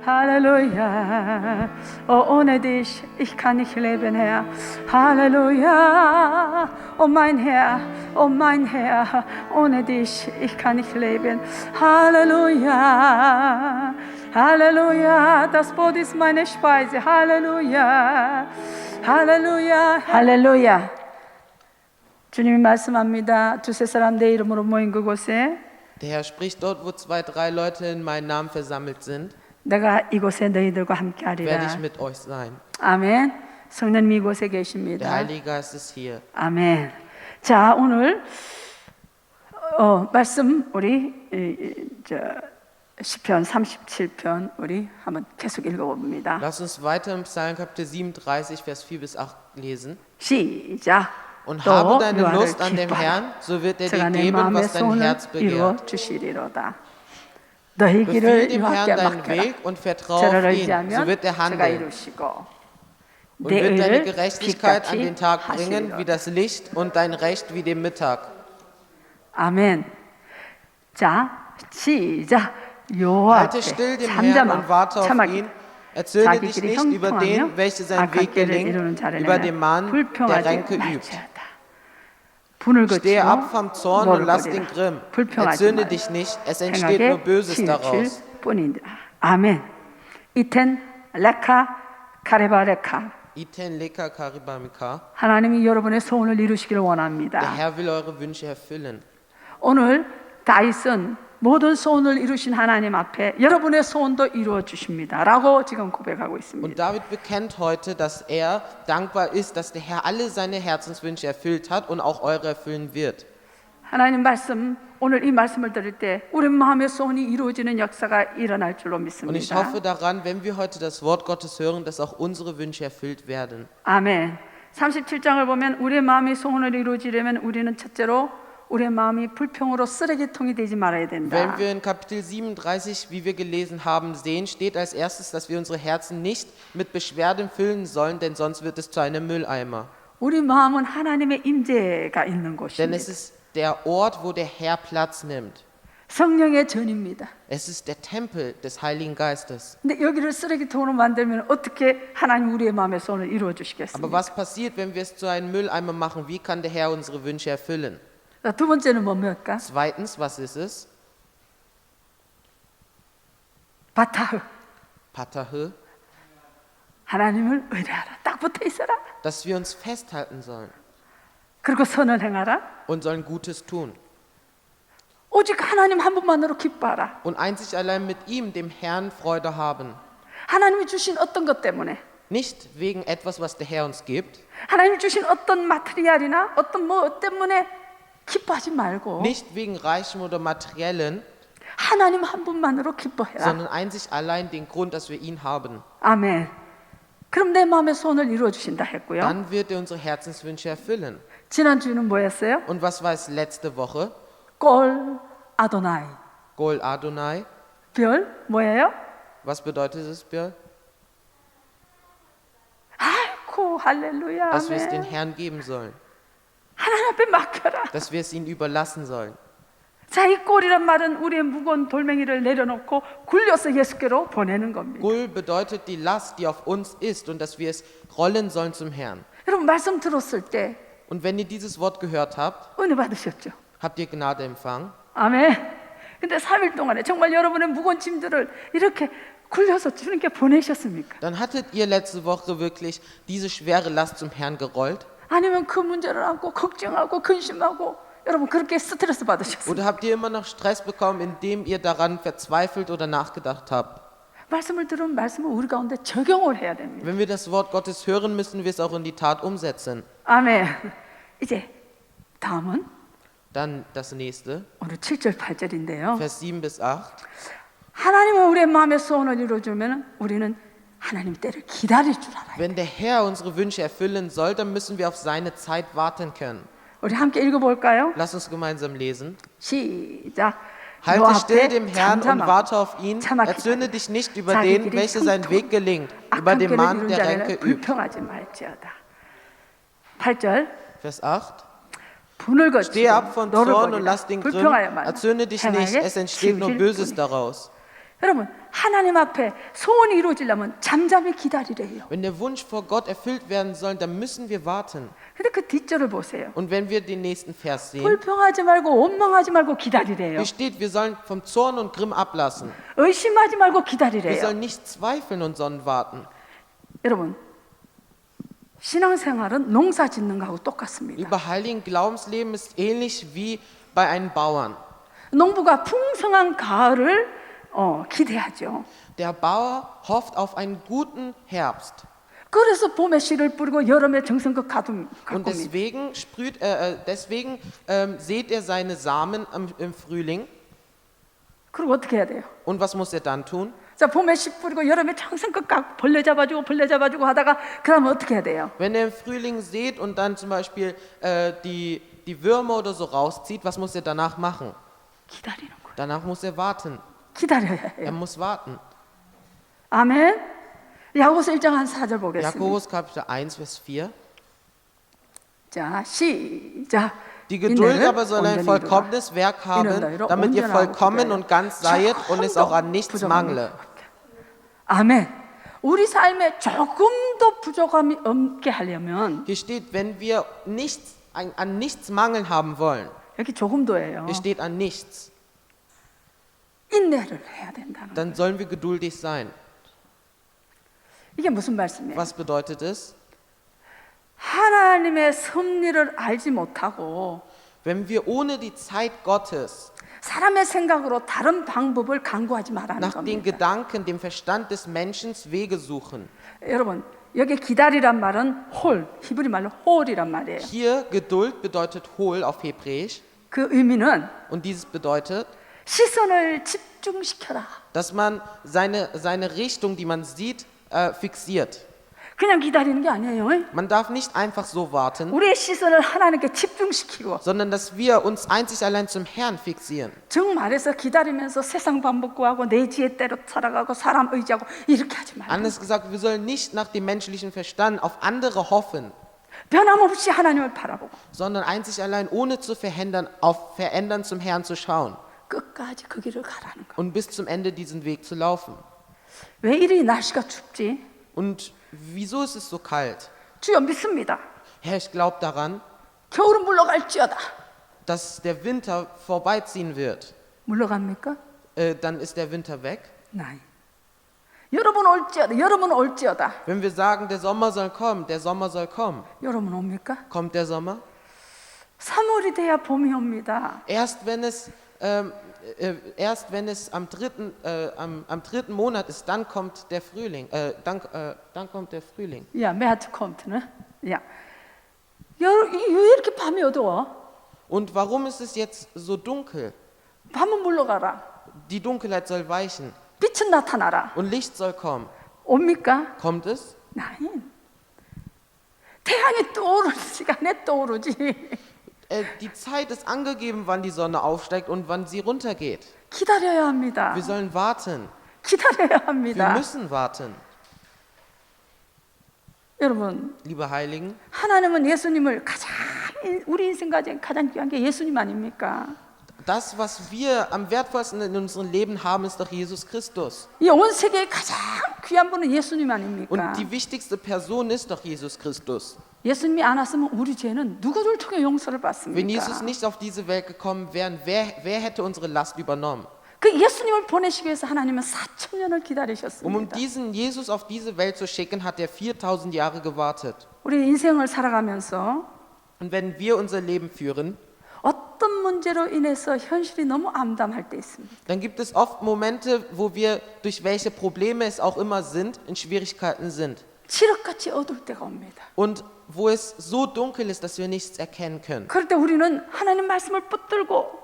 Halleluja. Oh, ohne dich, ich kann nicht leben, Herr. Halleluja. Oh mein Herr, ohne dich, ich kann nicht leben. Halleluja. Halleluja. Das Brot ist meine Speise. Halleluja. 할렐루야, 할렐루야. 주님이 말씀합니다. 두세 사람 내 이름으로 모인 그곳에 Der Herr spricht dort, wo 2, 3 Leute in meinem Namen versammelt sind, 내가 이곳에 너희들과 함께 werde 하리라. ich mit euch sein. 아멘. 성령님 이곳에 Der 계십니다. Heilige Geist ist hier. 아멘. 자, 오늘 말씀 우리 시편 37편 우리 한번 계속 읽어봅니다. Lass uns weiter im Psalm Kapitel 37, Vers 4 bis 8 lesen. 시작. Und 또 habe deine 여호와를 Lust an dem 기뻐하라. Herrn, so wird er 제가 dir 내 geben, 마음의 was dein 소원을 Herz 이루어 begehrt. 주시리로다. 너희 Befiehl 길을 dem 여호와께 Herrn deinen 맡겨라. Weg und vertraue 저를 auf ihn, so 의지하면 wird er 제가 handeln 이루시고 und 내 wird deine 의를 Gerechtigkeit an 빛같이 den Tag bringen, wie 하시리로다. das Licht und dein Recht wie dem Mittag. 아멘. 자, 시작. 여호와 Halte 앞에 still dem Herrn 잠잠아 und warte auf 참하기. ihn. Erzürne 자기 dich 길이 nicht über 형통하며 den, welcher seinen Weg 악한 길을 이루는 gelingt, 자를 über den Mann, der 불평하지 Ränke übt. 말지어다. 분을 Stehe ab 거치고 vom Zorn 너를 und lass 거리라. den Grimm. 불평하지 Erzürne 말라. dich nicht, es entsteht nur 행하게 Böses 치우칠 daraus. 뿐이다. 아멘. 이텐 레카 카레바 레카. Iten leka karibamika. 하나님이 여러분의 소원을 이루시기를 Der 원합니다. Herr will eure Wünsche erfüllen. 오늘 다윗은 모든 소원을 이루신 하나님 앞에 여러분의 소원도 이루어 주십니다. 라고 지금 고백하고 Und 있습니다. David bekennt heute, dass er dankbar ist, dass der Herr alle seine Herzenswünsche erfüllt hat und auch eure erfüllen wird. 하나님 말씀, 오늘 이 말씀을 들을 때 우리 마음의 소원이 이루어지는 역사가 일어날 줄로 Und ich 믿습니다. hoffe daran, wenn wir heute das Wort Gottes hören, dass auch unsere Wünsche erfüllt werden. 아멘. 37장을 보면 우리의 마음의 소원을 이루어지려면 우리는 첫째로 우리의 마음이 불평으로 쓰레기통이 되지 말아야 된다. Wenn wir in Kapitel 37, wie wir gelesen haben, sehen, steht als erstes, dass wir unsere Herzen nicht mit Beschwerden füllen sollen, denn sonst wird es zu einem Mülleimer. 우리 마음은 하나님의 임재가 있는 Denn 곳입니다. es ist der Ort, wo der Herr Platz nimmt. 성령의 전입니다. Es ist der Tempel des Heiligen Geistes. 근데 여기를 쓰레기통으로 만들면 어떻게 하나님 우리의 마음의 소원을 이루어 Aber 주시겠습니까? was passiert, wenn wir es zu einem Mülleimer machen? Wie kann der Herr unsere Wünsche erfüllen? 자, 두 번째는 뭡니까? Zweitens, was ist es? 바타흐. Patahe, 하나님을 의뢰하라. 딱 붙어 있어라. dass wir uns festhalten sollen 그리고 선을 행하라. und sollen Gutes tun. 오직 하나님 한 분만으로 기뻐하라. Und einzig allein mit ihm, dem Herrn, Freude haben. 하나님이 주신 어떤 것 때문에, Nicht wegen etwas, was der Herr uns gibt, 하나님이 주신 어떤 마테리알이나 어떤 뭐 때문에 기뻐하지 말고 nicht wegen Reichem oder Materiellen, 하나님 한 분만으로 기뻐해라. sondern einzig allein den Grund, dass wir ihn haben. 아멘. 그럼 내 마음의 소원을 이루어 주신다 했고요. Dann wird er unsere Herzenswünsche erfüllen. 지난주는 뭐였어요? Und was war es letzte Woche? 꼴 아도나이. Gol Adonai. 별 뭐예요? Was bedeutet es, Björn? 아이고 할렐루야. Dass wir es den 아멘. Herrn geben sollen. 하나님 앞에 맡겨라. Dass wir es ihm überlassen sollen. 자, 이 꼴이란 말은 우리의 무거운 돌멩이를 내려놓고 굴려서 예수께로 보내는 겁니다. Gul bedeutet die Last, die auf uns ist und dass wir es rollen sollen zum Herrn. 여러분 말씀 들었을 때 Und wenn ihr dieses Wort gehört habt, 은혜 받으셨죠? habt ihr Gnade empfangen. 아멘. 근데 3일 동안에 정말 여러분의 무거운 짐들을 이렇게 굴려서 주님께 보내셨습니까? Dann hattet ihr letzte Woche wirklich diese schwere Last zum Herrn gerollt? 아니면 그 문제를 안고 걱정하고 근심하고 여러분 그렇게 스트레스 받으셨습니까? Oder habt ihr immer noch Stress bekommen, indem ihr daran verzweifelt oder nachgedacht habt? 말씀을 들으면 말씀을 우리 가운데 적용을 해야 됩니다. Wenn wir das Wort Gottes hören, müssen wir es auch in die Tat umsetzen. 아멘. 이제 다음은 Dann das nächste, 오늘 7절 8절인데요. Vers 7 bis 8. 하나님은 우리의 마음의 소원을 이루어주면 우리는 하나님 때를 기다릴 줄 알아요. Wenn der Herr unsere Wünsche erfüllen soll, dann müssen wir auf seine Zeit warten können. 우리 함께 읽어볼까요? Lass uns gemeinsam lesen. 시작. Halte still dem Herrn und 잠잠하고 warte auf ihn. 참아 Erzürne dich nicht über 자기 den, 길이 welcher seinen 형통- Weg gelingt, über 악한 den 길을 Mann, 이룬 der 자를 Ränke übt. 불평하지 말지어다. 8절. Vers 8. 분을 Stehe ab 거치고 von 너를 Zorn und 거리라. lass den Grimm. 불평하여 말라. Erzürne dich nicht, 행하게 es entsteht nur 치우칠 Böses 뿐이다. daraus. 여러분 하나님 앞에 소원이 이루어지려면 잠잠히 기다리래요. Wenn der Wunsch vor Gott erfüllt werden soll, dann müssen wir warten. 근데 그 뒷절을 보세요. Und wenn wir den nächsten Vers sehen, 불평하지 말고 원망하지 말고 기다리래요. hier steht, wir sollen vom Zorn und Grimm ablassen. 의심하지 말고 Wir 기다리래요. sollen nicht zweifeln und sollen warten. 여러분, 신앙생활은 농사 짓는 거하고 똑같습니다. Über heiligen Glaubensleben ist ähnlich wie bei einem Bauern. 농부가 풍성한 가을을 기대하죠. Der Bauer hofft auf einen guten Herbst. 그래서 봄에 씨를 뿌리고 여름에 정성껏 Und 가꿉니다. deswegen sät er seine Samen im Frühling. 그리고 어떻게 해야 돼요? Und was muss er dann tun? 자, 봄에 씨 뿌리고 여름에 정성껏 벌레 잡아주고 하다가 그러면 어떻게 해야 돼요? Wenn er im Frühling sät und dann zum Beispiel die Würmer oder so rauszieht, was muss er danach machen? 기다리는 거예요. Danach muss er warten. 기다려야 Er 해요. muss warten. 아멘. 야고보서 1장 한 4절 보겠습니다. Jakobus Kapitel 1, Vers 4. 자, 시작. Die Geduld 인내를 aber soll ein 온전히 vollkommenes Werk haben, 이르라. damit ihr 온전하고 vollkommen 기다려. und ganz seid und es auch an nichts 부족함이 mangle. 아멘. 우리 삶에 조금도 부족함이 없게 하려면 Hier steht, wenn wir an nichts Mangel haben wollen. 여기 조금도예요. Hier steht an nichts. 인내를 해야 된다는. Dann sollen wir geduldig sein. 이게 무슨 말씀이에요? Was bedeutet es? 하나님의 섭리를 알지 못하고 Wenn wir ohne die Zeit Gottes 사람의 생각으로 다른 방법을 강구하지 말라는 nach den 겁니다. Gedanken, dem Verstand des Menschen Wege suchen. 여러분, 여기 기다리란 말은 홀, 히브리 말로 홀이란 말이에요. Hier Geduld bedeutet Hol auf Hebräisch 그 의미는 und dieses bedeutet, 시선을 집중시켜라. dass man seine Richtung, die man sieht, fixiert. 그냥 기다리는 게 아니에요. Man darf nicht einfach so warten, 우리의 시선을 하나님께 집중시키고 sondern dass wir uns einzig allein zum Herrn fixieren. 정 말해서 기다리면서 세상 밥 구하고 내 지혜대로 살아가고 사람 의지하고 이렇게 하지 말고 Anders gesagt, wir sollen nicht nach dem menschlichen Verstand auf andere hoffen, 변함없이 하나님을 바라보고 sondern einzig allein ohne zu auf Verändern zum Herrn zu schauen 끝까지 그 길을 가라는 거. und bis zum Ende diesen Weg zu laufen. 왜 이리 날씨가 춥지? Und wieso ist es so kalt? 주여 믿습니다. Herr, ich glaube daran, 겨울은 물러갈지어다. dass der Winter vorbeiziehen wird. 물러갑니까? Dann ist der Winter weg. 나이. 여러분 올지어다. 여러분 올지어다. Wenn wir sagen, der Sommer soll kommen, der Sommer soll kommen, 여러분 옵니까? kommt der Sommer? 3월이 돼야 봄이 옵니다. Erst wenn es am dritten Monat ist, dann kommt der Frühling. Dann kommt der Frühling. 야, 매트 컴트는? 야. 왜 이렇게 밤이 어두워? Und warum ist es jetzt so dunkel? 밤은 물러가라. Die Dunkelheit soll weichen 빛은 나타나라. und Licht soll kommen. 옵니까? Kommt es? 나인. 태양이 떠오르는 시간에 떠오르지. Die Zeit ist angegeben, wann die Sonne aufsteigt und wann sie runtergeht. 기다려야 합니다. Wir sollen warten. 기다려야 Wir 합니다. müssen warten. 여러분, Liebe Heiligen, 하나님은 예수님을 우리 인생 가장 귀한 게 예수님 아닙니까? das, was wir am wertvollsten in unserem Leben haben, ist doch Jesus Christus. 이 온 세계에 가장 귀한 분은 예수님 아닙니까? Und die wichtigste Person ist doch Jesus Christus. 예수님이 안 왔으면 우리 죄는 누구를 통해 용서를 Wenn Jesus 받습니까? nicht auf diese Welt gekommen wäre, wer hätte unsere Last übernommen? 그 예수님을 보내시기 위해서 하나님은 4,000년을 Um 기다리셨습니다. diesen Jesus auf diese Welt zu schicken, hat er 4000 Jahre gewartet. 우리 인생을 살아가면서 Und wenn wir unser Leben führen, 어떤 문제로 인해서 현실이 너무 암담할 때 있습니다. dann gibt es oft Momente, wo wir, durch welche Probleme es auch immer sind, in Schwierigkeiten sind. 칠흑같이 어두울 때가 옵니다. Und wo es so dunkel ist, dass wir nichts erkennen können. 그럴 때 우리는 하나님 말씀을 붙들고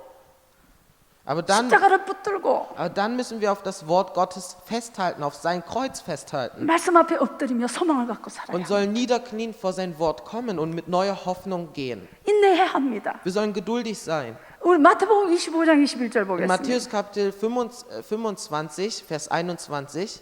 Aber dann 십자가를 붙들고 müssen wir auf das Wort Gottes festhalten, auf sein Kreuz festhalten 말씀 앞에 엎드리며 소망을 갖고 살아야 und sollen niederknien vor sein Wort kommen und mit neuer Hoffnung gehen. 인내해야 합니다. Wir sollen geduldig sein. 우리 마태복음 25장 21절 In 보겠습니다. Matthäus Kapitel 25, Vers 21,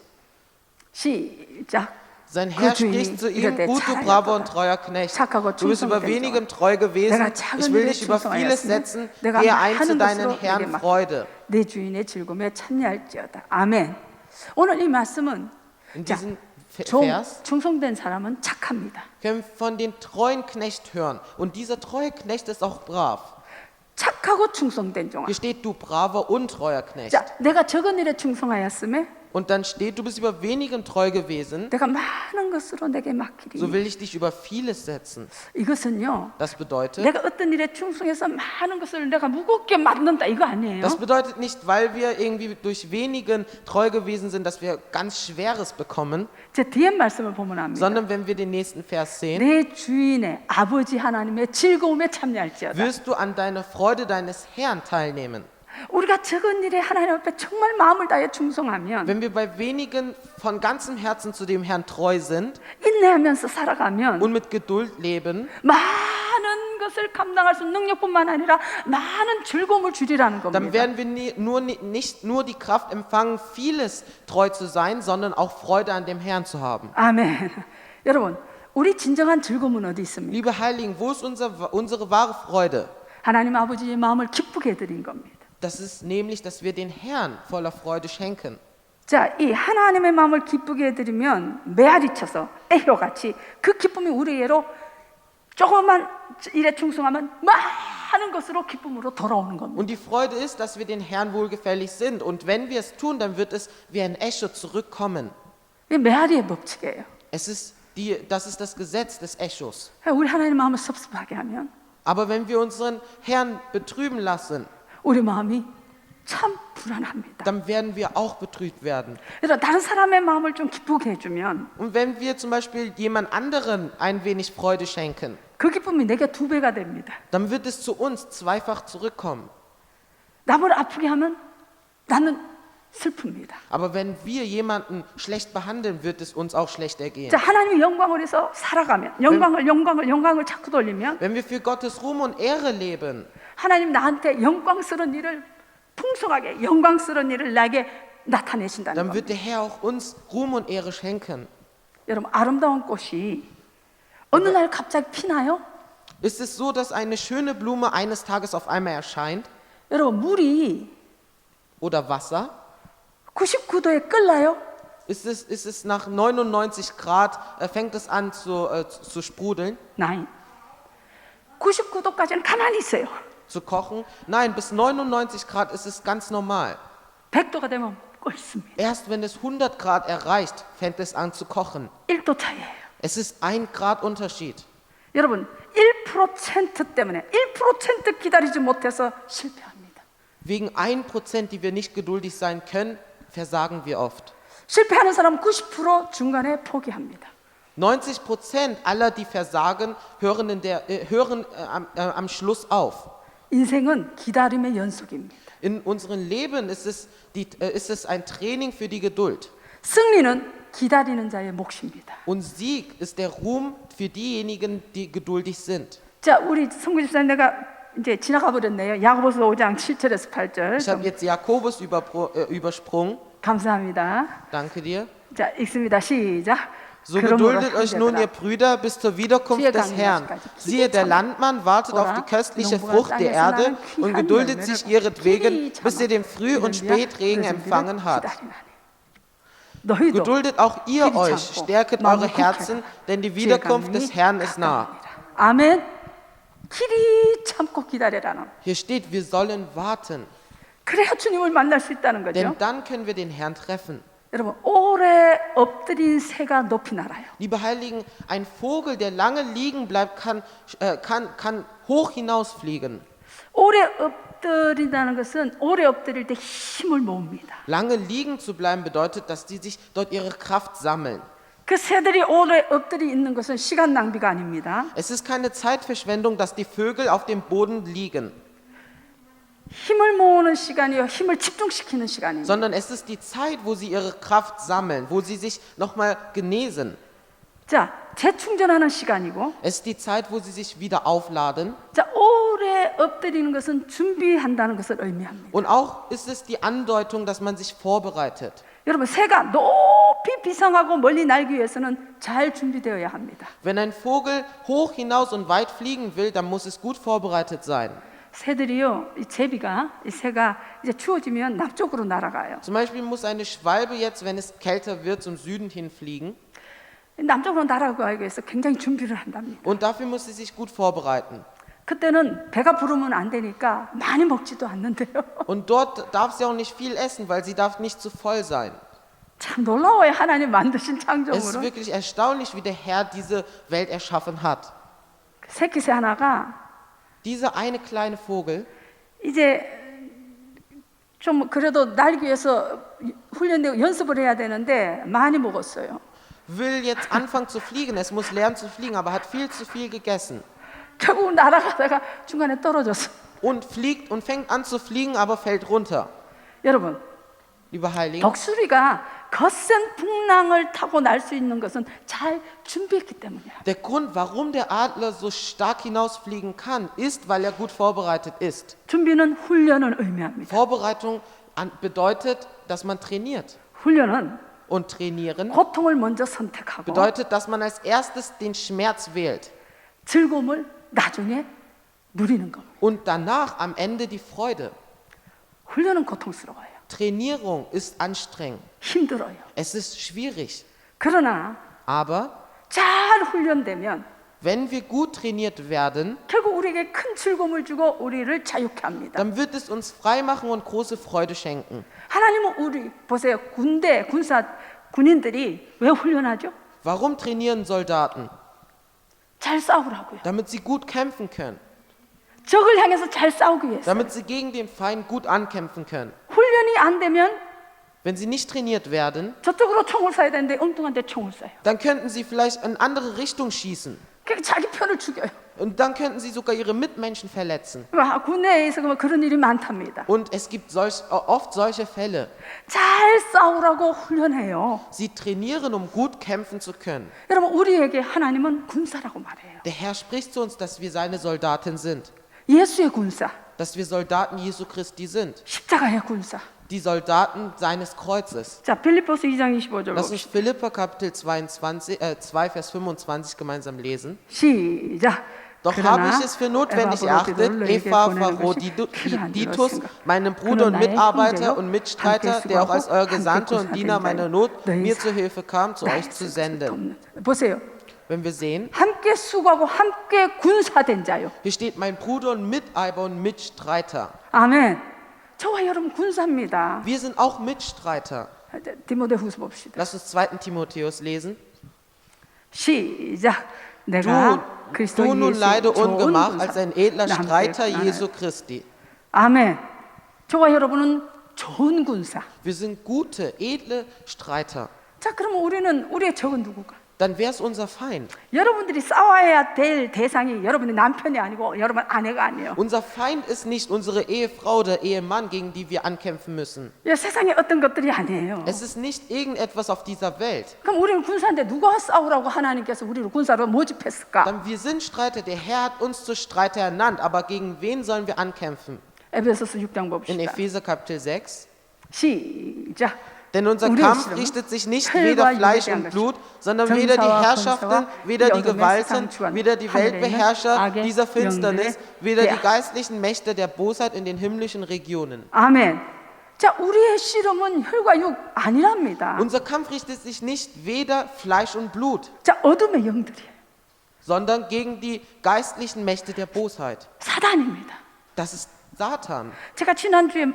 시작. sein Herr 그 spricht zu 주인이 ihm, 이르되 gut, du 잘하였도다. braver und treuer Knecht. 착하고 Du bist über 충성된 wenigem 종아. treu gewesen, 내가 작은 ich will 일에 dich über vieles 충성하였으니 setzen, 내가 gehe ein zu 하는 deinen 것으로 Herrn 내게 맡겨. Freude. 내 주인의 즐거움에 참여할지어다. 아멘. 오늘 이 말씀은 In 자, diesem 종, Vers 충성된 사람은 착합니다. können wir von den treuen Knecht hören. Und dieser treue Knecht ist auch brav. 착하고 충성된 종아. Hier steht, du braver und treuer Knecht. 자, 내가 적은 일에 충성하였음에 Und dann steht, du bist über wenigem treu gewesen, 내가 많은 것으로 내게 맡기리. so will ich dich über vieles setzen. 이것은요. Das bedeutet, 내가 어떤 일에 충성해서 많은 것을 내가 무겁게 맡는다 이거 아니에요. das bedeutet nicht, weil wir irgendwie durch wenigen treu gewesen sind, dass wir ganz Schweres bekommen, 제 뒤에 말씀을 보면 압니다. sondern wenn wir den nächsten Vers sehen, 내 주인의 아버지 하나님의 즐거움에 참여할지어다. wirst du an deiner Freude deines Herrn teilnehmen. 우리가 적은 일에 하나님 앞에 정말 마음을 다해 충성하면 Wenn wir bei wenigen von ganzem Herzen zu dem Herrn treu sind 인내하면서 살아가면 und mit Geduld leben, 많은 것을 감당할 수 있는 능력뿐만 아니라 많은 즐거움을 주리라는 dann 겁니다. werden wir nicht nur die Kraft empfangen, vieles treu zu sein, sondern auch Freude an dem Herrn zu haben. 아멘. 여러분, 우리 진정한 즐거움은 어디 있습니까? Liebe Heiligen, wo ist unsere wahre Freude? 하나님 아버지의 마음을 기쁘게 해드린 겁니다. Das ist nämlich, dass wir den Herrn voller Freude schenken. 자, 이 하나님의 마음을 기쁘게 해드리면 메아리쳐서 에효같이 그 기쁨이 우리에게로 조금만 일에 충성하면 많은 것으로 기쁨으로 돌아오는 겁니다. Und die Freude ist, dass wir den Herrn wohlgefällig sind. Und wenn wir es tun, dann wird es wie ein Echo zurückkommen. 이게 메아리의 법칙이에요. Das ist das Gesetz des Echos. 우리 하나님의 마음을 섭섭하게 하면 Aber wenn wir unseren Herrn betrüben lassen, 우리 마음이 참 불안합니다. dann werden wir auch betrübt werden. 그래서 다른 사람의 마음을 좀 기쁘게 해주면 Und wenn wir zum Beispiel jemand anderen ein wenig Freude schenken, 그 기쁨이 내게 2배가 됩니다. dann wird es zu uns zweifach zurückkommen. 남을 아프게 하면 나는 슬픕니다. Aber wenn wir jemanden schlecht behandeln, wird es uns auch schlecht ergehen. 자, 하나님의 영광을 위해서 살아가면 영광을 자꾸 돌리면 Wenn wir für Gottes Ruhm und Ehre leben, 하나님 나한테 영광스러운 일을 풍성하게 영광스러운 일을 나에게 나타내신다는 dann 겁니다. wird der Herr auch uns Ruhm und Ehre schenken. 여러분, 아름다운 꽃이 어느 날 갑자기 피나요? Ist es so, dass eine schöne Blume eines Tages auf einmal erscheint? 여러분, 물이 Oder Wasser? 99도에 끓나요? Ist es nach 99 Grad, fängt es an zu sprudeln, Nein. 99도까지는 가만히 있어요. zu kochen? Nein, bis 99 Grad ist es ganz normal. 100도가 되면 끓습니다. Erst wenn es 100 Grad erreicht, fängt es an zu kochen. 1도 차이예요. Es ist 1 Grad Unterschied. 여러분, 1% 때문에 1% 기다리지 못해서 실패합니다. Wegen 1%, die wir nicht geduldig sein können, versagen wir oft. 실패하는 사람은 90% 중간에 포기합니다. 90% aller, die versagen, hören am Schluss auf. 인생은 기다림의 연속입니다. In unserem Leben ist es ein Training für die Geduld. 승리는 기다리는 자의 몫입니다. Und Sieg ist der Ruhm für diejenigen, die geduldig sind. 자, 우리 성구 집사님 내가 이제 지나가 버렸네요. 야고보서 5장 7절에서 8절. Ich habe jetzt Jakobus übersprungen. 감사합니다. Danke dir. 자, 읽습니다. 시작. So 그러므로 geduldet euch nun, ihr Brüder, bis zur Wiederkunft des Herrn. Siehe, der Landmann wartet auf die köstliche Frucht der Erde und geduldet sich ihretwegen, bis ihr den Früh- und Spätregen empfangen habt. 너희도 Geduldet auch ihr 길이 euch, 참고 stärket 마음을 eure Herzen, denn die Wiederkunft des Herrn ist nah. 아멘. 길이 참고 기다리라는. Hier steht, wir sollen warten, 그래야 주님을 만날 수 있다는 거죠. denn dann können wir den Herrn treffen. 여러분, 오래 엎드린 새가 높이 날아요. Liebe Heiligen, ein Vogel, der lange liegen bleibt, kann hoch hinausfliegen. 오래 엎드린다는 것은 오래 엎드릴 때 힘을 모읍니다. Lange liegen zu bleiben bedeutet, dass die sich dort ihre Kraft sammeln. 그 새들이 오래 엎드려 있는 것은 시간 낭비가 아닙니다. Es ist keine Zeitverschwendung, dass die Vögel auf dem Boden liegen, 힘을 모으는 시간이요, 힘을 집중시키는 시간입니다. sondern es ist die Zeit, wo sie ihre Kraft sammeln, wo sie sich nochmal genesen. 자, 재충전하는 시간이고, Es ist die Zeit, wo sie sich wieder aufladen. 자, 오래 엎드리는 것은 준비한다는 것을 의미합니다. Und auch ist es die Andeutung, dass man sich vorbereitet. 여러분, 새가 높이 비상하고 멀리 날기 위해서는 잘 준비되어야 합니다. Wenn ein Vogel hoch hinaus und weit fliegen will, dann muss es gut vorbereitet sein. 새들이요, 이 제비가, 이 새가 이제 추워지면 남쪽으로 날아가요. Zum Beispiel muss eine Schwalbe jetzt, wenn es kälter wird, zum Süden hinfliegen. 남쪽으로 날아가기 위해서 굉장히 준비를 한답니다. Und dafür muss sie sich gut vorbereiten. 그때는 배가 부르면 안 되니까 많이 먹지도 않는데요. Und dort darf sie auch nicht viel essen, weil sie darf nicht zu voll sein. 참 놀라워요. 하나님 만드신 Es ist 창조물은. wirklich erstaunlich, wie der Herr diese Welt erschaffen hat. 새끼새 하나가 Dieser eine kleine Vogel, 이제 좀 그래도 날기 위해서 훈련되고 연습을 해야 되는데 많이 먹었어요. will jetzt anfangen zu fliegen. Es muss lernen zu fliegen, aber hat viel zu viel gegessen. 결국 날아가다가 중간에 떨어졌어. Und fliegt und fängt an zu fliegen, aber fällt runter. 여러분, Liebe Heiligen, 독수리가 거센 풍랑을 타고 날 수 있는 것은 잘 준비했기 때문이야. der Grund, warum der Adler so stark hinausfliegen kann, ist, weil er gut vorbereitet ist. 준비는 훈련을 의미합니다. Vorbereitung bedeutet, dass man trainiert. 훈련은 Und trainieren 고통을 먼저 선택하고 bedeutet, dass man als erstes den Schmerz wählt 즐거움을 나중에 누리는 거. und danach am Ende die Freude. 훈련은 고통스러워요. Trainierung ist anstrengend. 힘들어요. Es ist schwierig. 그러나 Aber 잘 훈련되면 wenn wir gut trainiert werden, 결국 우리에게 큰 즐거움을 주고 우리를 자유케 합니다. dann wird es uns frei machen und große Freude schenken. 하나님은 우리 보세요. 군인들이 왜 훈련하죠? Warum trainieren Soldaten? 잘 싸우라고요. Damit sie gut kämpfen können. 적을 향해서 잘 싸우기 위해서. Damit sie gegen den Feind gut ankämpfen können. 훈련이 안 되면 Wenn sie nicht trainiert werden, 저쪽으로 총을 쏴야 되는데 엉뚱한 데 총을 쏴요. dann könnten sie vielleicht in andere Richtung schießen. 그러니까 자기 편을 죽여요. Und dann könnten sie sogar ihre Mitmenschen verletzen. 군대에서 그런 일이 많답니다. Und es gibt oft solche Fälle. 잘 싸우라고 훈련해요. Sie trainieren, um gut kämpfen zu können. 여러분, 우리에게 하나님은 군사라고 말해요. Der Herr spricht zu uns, dass wir seine Soldaten sind. 예수의 군사, Dass wir Soldaten Jesu Christi sind. 십자가의 군사. Die Soldaten seines Kreuzes. 자, 빌립보서 2장 25절 Lass uns 봅시다. Philipper Kapitel 2, Vers 25 gemeinsam lesen. 시작. Doch habe ich es für notwendig erachtet, Epaphroditus, meinem Bruder und Mitarbeiter und Mitstreiter, der auch als euer Gesandter und Diener meiner Not mir zu Hilfe kam, zu euch zu senden. 보세요. Wenn wir sehen, 함께 수고하고 함께 군사된 자요. hier steht mein Bruder und Miteiber und Mitstreiter. 아멘. 저와 여러분 군사입니다. Wir sind auch Mitstreiter. 디모데후서 봅시다. Lass uns 2. Timotheus lesen. 시작. 내가 그리스도 Du nun leide 예수의 좋은 ungemach als 군사. ein edler 함께 Streiter 나눠요. Jesu Christi. 아멘. 저와 여러분은 좋은 군사. Wir sind gute, edle Streiter. 자, 그러면 우리의 적은 누구가? Dann wer ist unser Feind? 여러분들이 싸워야 될 대상이 여러분의 남편이 아니고 여러분 아내가 아니에요. Unser Feind ist nicht unsere Ehefrau oder Ehemann, gegen die wir ankämpfen müssen. 세상에 어떤 것들이 아니에요. Es ist nicht irgendetwas auf dieser Welt. 그럼 우리는 군사인데 누가 싸우라고 하나님께서 우리를 군사로 모집했을까? Dann wir sind Streiter. Der Herr hat uns zu Streiter ernannt. Aber gegen wen sollen wir ankämpfen? 에베소서 6장 In 봅시다. Epheser Kapitel 6. 시작. Denn unser 우리의 Kampf 실험은 richtet sich nicht 혈과 weder 육에 Fleisch 대한 und 것이죠. Blut, sondern weder die 정사와 Herrschaften, 권세와 weder 이 die 어둠의 Gewalten, 상추한 weder die 하늘에 있는 Weltbeherrscher 악의 dieser Finsternis, 영들의 weder die 대학. geistlichen Mächte der Bosheit in den himmlischen Regionen. 아멘. 자, 우리의 씨름은 혈과 육 아니랍니다. Unser Kampf richtet sich nicht weder Fleisch und Blut, 자, 어둠의 영들이에요. sondern gegen die geistlichen Mächte der Bosheit. 사단입니다. Das ist Satan. 제가 지난주에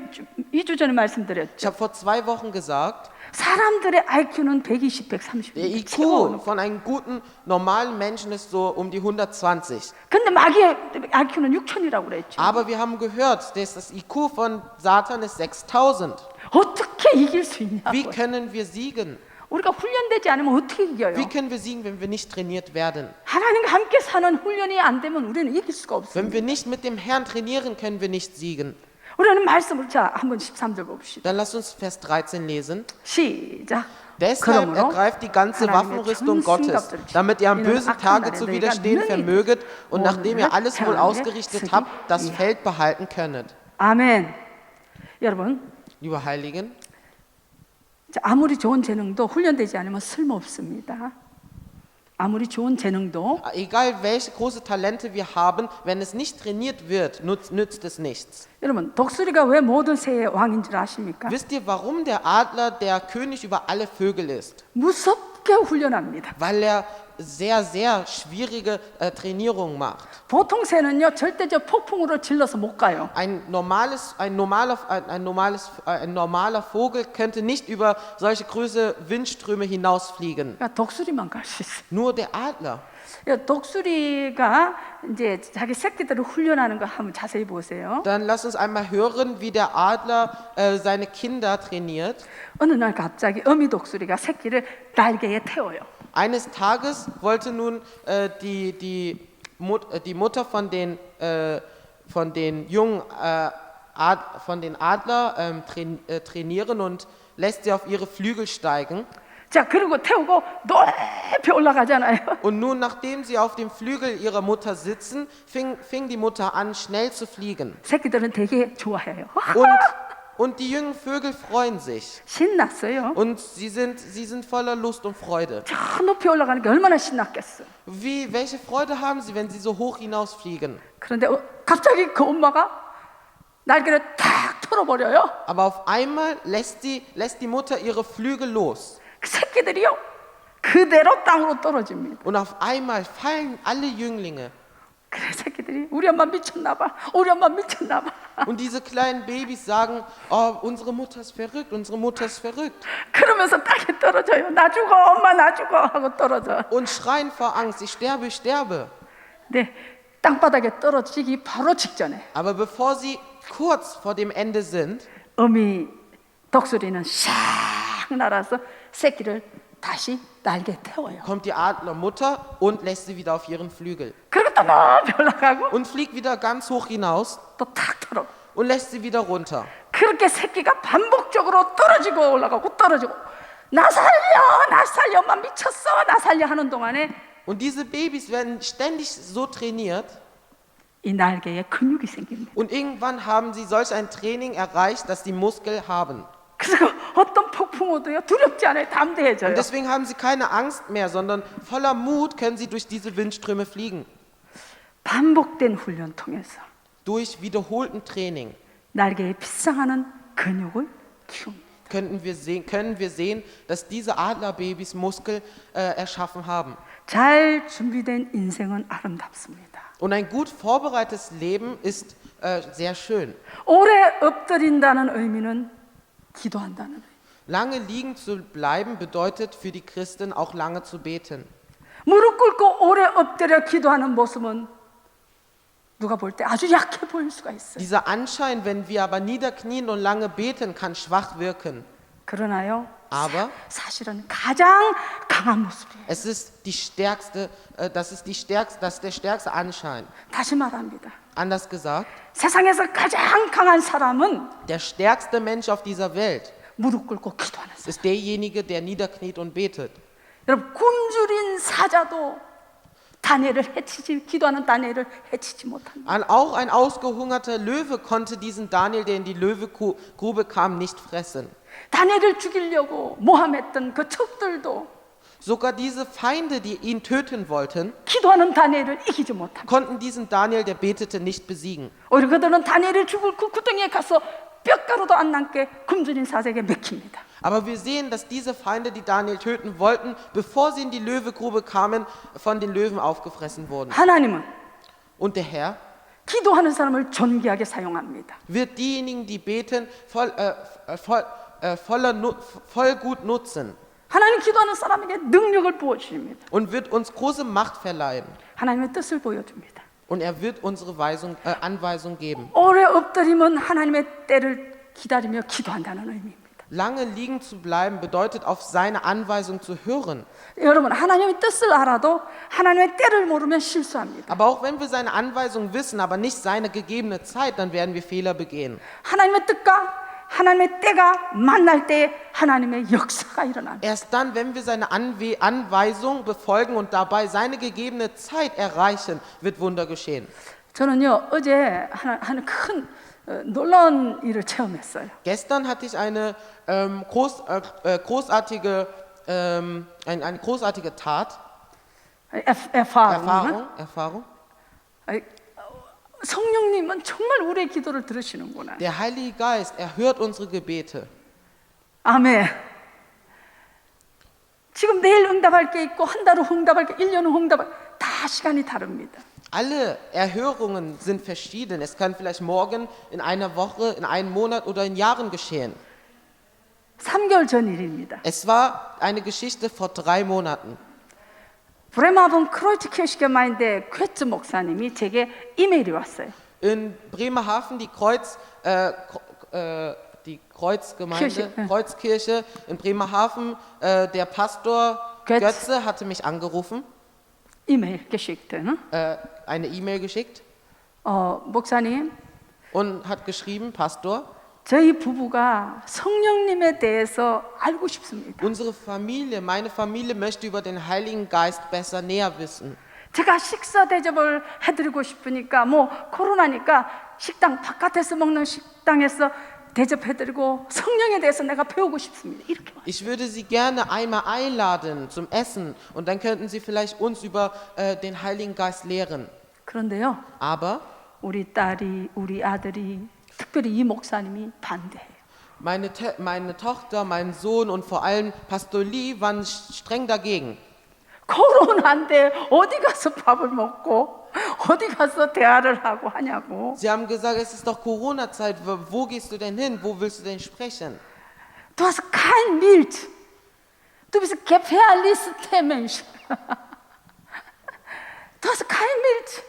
2주 전에 말씀드렸죠. Ich habe vor 2 Wochen gesagt, 사람들의 IQ는 120, der 130. IQ von einem guten, normalen Menschen ist so um die 120. 근데 마귀의 IQ는 6천이라고 그랬죠. Aber wir haben gehört, dass das IQ von Satan ist 6000. 어떻게 이길 수 Wie 있냐고요. können wir siegen? 우리가 훈련되지 않으면 어떻게 이겨요? Wie können wir siegen, wenn wir nicht trainiert werden? 하나님과 함께 사는 훈련이 안 되면 우리는 이길 수가 Wenn 없습니다. wir nicht mit dem Herrn trainieren, können wir nicht siegen. 우리는 말씀을 자 한번 13절 봅시다. Dann lasst uns Vers 13 lesen. 시작. Deshalb 그러므로 ergreift die ganze 하나님의 Waffenrüstung Gottes, 전신갑주를 damit ihr am 이는 bösen 악한 Tage 날에 zu 너희가 widerstehen 능히 vermöget und nachdem ihr alles wohl 오늘을 ausgerichtet 행하게 habt, das 쓰기 Feld behalten könnet. 아멘. 여러분, Liebe Heiligen, 자, 아무리 좋은 재능도 훈련되지 않으면 쓸모 없습니다. 아무리 좋은 재능도 Egal welche große Talente wir haben, wenn es nicht trainiert wird, nützt es nichts. 여러분 독수리가 왜 모든 새의 왕인 줄 아십니까? Wisst ihr, warum der Adler der König über alle Vögel ist? 무섭게 훈련합니다. Weil er sehr, sehr schwierige Trainierungen macht. 보통 새는요 절대적 폭풍으로 질러서 못 가요. Ein normaler Vogel könnte nicht über solche große Windströme hinausfliegen. 그러니까 독수리만 갈 수 있어요. Nur der Adler. 독수리가 이제 자기 새끼들을 훈련하는 거 한번 자세히 보세요. Dann lass uns einmal hören, wie der Adler seine Kinder trainiert. 어느 날 갑자기 어미 독수리가 새끼를 날개에 태워요. Eines Tages wollte nun die Mutter von den jungen von den Adler trainieren und lässt sie auf ihre Flügel steigen. 자, 그리고 태우고 높이 올라가잖아요. Und nun, nachdem sie auf dem Flügel ihrer Mutter sitzen, fing die Mutter an, schnell zu fliegen. 새끼들은 되게 좋아해요. Und die jungen Vögel freuen sich. 신났어요. Und sie sind voller Lust und Freude. 저 높이 올라가는 게 얼마나 신났겠어. Welche Freude haben sie, wenn sie so hoch hinausfliegen? 그런데 갑자기 그 엄마가 날개를 탁 털어버려요. Aber auf einmal lässt die Mutter ihre Flügel los. 그 새끼들이요 그대로 땅으로 떨어집니다. Und auf einmal fallen alle Jünglinge. 그래 새끼들이 우리 엄마 미쳤나 봐. 우리 엄마 미쳤나 봐. Und diese kleinen Babys sagen, oh, unsere Mutter ist verrückt, unsere Mutter ist verrückt. 그러면서 땅에 떨어져요. 나 죽어, 엄마 나 죽어 하고 떨어져. Und schreien vor Angst, ich sterbe, ich sterbe. 네, 땅바닥에 떨어지기 바로 직전에 Aber bevor sie kurz vor dem Ende sind, 어미 독수리는 샥 날아서 새끼를 다시 날개에 태워요. kommt die Adlermutter und lässt sie wieder auf ihren Flügel. 그리고 또 높이 올라가고 Und fliegt wieder ganz hoch hinaus 또 탁 털어. und lässt sie wieder runter. 그렇게 새끼가 반복적으로 떨어지고 올라가고 떨어지고 나 살려 엄마 미쳤어 나 살려 하는 동안에 Und diese Babys werden ständig so trainiert. 이 날개에 근육이 생깁니다. Und irgendwann haben sie solch ein Training erreicht, dass sie Muskel haben. 그래서 어떤 폭풍 오도요 두렵지 않아요. 담대해져요. Und deswegen haben sie keine Angst mehr, sondern voller Mut können sie durch diese Windströme fliegen. 반복된 훈련 통해서 Durch wiederholten Training 날개에 빗상하는 근육을 키웁니다. können wir sehen, dass diese Adlerbabys Muskel erschaffen haben. 잘 준비된 인생은 아름답습니다. Und ein gut vorbereitetes Leben ist sehr schön. 오래 엎드린다는 의미는 기도한다는 의미. Lange liegen zu bleiben bedeutet für die Christen auch lange zu beten. 무릎 꿇고 오래 엎드려 기도하는 모습은 누가 볼 때 아주 약해 보일 수가 있어요. Dieser Anschein, wenn wir aber niederknien und lange beten, kann schwach wirken. 그러나요? Aber 사실은 가장 강한 모습이에요. es ist das ist der stärkste Anschein. 다시 말합니다. Anders gesagt, 세상에서 가장 강한 사람은 der stärkste Mensch auf dieser Welt 무릎 꿇고 기도하는 사람. ist derjenige, der niederkniet und betet. 여러분 굶주린 사자도 기도하는 다니엘을 해치지 못합니다. Auch ein ausgehungerter Löwe konnte diesen Daniel, der in die Löwengrube kam, nicht fressen. 다니엘을 죽이려고 모함했던 그 적들도 Sogar diese Feinde, die ihn töten wollten, 기도하는 다니엘을 이기지 못합니다. konnten diesen Daniel, der betete, nicht besiegen. 오히려 그들은 다니엘을 죽을 그 구덩이에 가서 뼈가루도 안 남게 굶주린 사자에게 맥힙니다. Aber wir sehen, dass diese Feinde, die Daniel töten wollten, bevor sie in die Löwengrube kamen, von den Löwen aufgefressen wurden. 하나님은 Und der Herr 기도하는 사람을 존귀하게 사용합니다. wird diejenigen, die beten, voll gut nutzen 하나님 기도하는 사람에게 능력을 부어주십니다. und wird uns große Macht verleihen. 하나님의 뜻을 보여줍니다. Und er wird unsere Anweisung geben. 오래 엎드리면 하나님의 때를 기다리며 기도한다는 의미입니다. Lange liegen zu bleiben bedeutet, auf seine Anweisung zu hören. 여러분 하나님의 뜻을 알아도 하나님의 때를 모르면 실수합니다. Aber auch wenn wir seine Anweisung wissen, aber nicht seine gegebene Zeit, dann werden wir Fehler begehen. 하나님의 뜻과 하나님의 때가 만날 때 하나님의 역사가 일어납니다. Erst dann, wenn wir seine Anweisung befolgen und dabei seine gegebene Zeit erreichen, wird Wunder geschehen. 저는요 어제 하는 큰 놀라운 일을 체험했어요. Gestern hatte ich eine großartige Tat. Erfahrung. Erfahrung. 성령님은 정말 우리의 기도를 들으시는구나. Der Heilige Geist, er hört unsere Gebete. 아멘. 지금 내일 응답할 게 있고 한 달 후 응답할 게 1년 후 응답할 다 시간이 다릅니다. Alle Erhörungen sind verschieden. Es kann vielleicht morgen, in einer Woche, in einem Monat oder in Jahren geschehen. 3개월 전 일입니다. Es war eine Geschichte vor 3 Monaten. 브레마본 크로이츠 교회인데 퀘츠 목사님이 제게 이메일이 왔어요. In Bremerhaven, die Kreuzgemeinde, Kirche, ja. Kreuzkirche in Bremerhaven, der Pastor Götze hatte mich angerufen, 이메일 geschickt. eine E-Mail geschickt 목사님, und hat geschrieben, Pastor, 저희 부부가 성령님에 대해서 알고 싶습니다. unsere Familie, meine Familie möchte über den Heiligen Geist besser näher wissen. 제가 식사 대접을 해드리고 싶으니까 뭐 코로나니까 식당 바깥에서 먹는 식당에서 대접해드리고 성령에 대해서 내가 배우고 싶습니다. 이렇게 와요. Ich würde Sie gerne einmal einladen zum Essen und dann könnten Sie vielleicht uns über den Heiligen Geist lehren. 그런데요, Aber 우리 딸이, 우리 아들이, 특별히 이 목사님이 반대해요. meine Tochter, mein Sohn und vor allem Pastor Lee waren streng dagegen. 코로나인데 어디 가서 밥을 먹고 어디 가서 대화를 하고 하냐고. Sie haben gesagt, es ist doch Corona-Zeit, wo gehst du denn hin? Wo willst du denn sprechen? Du hast kein Bild. Du bist gefährlichster Mensch. Du hast kein Bild.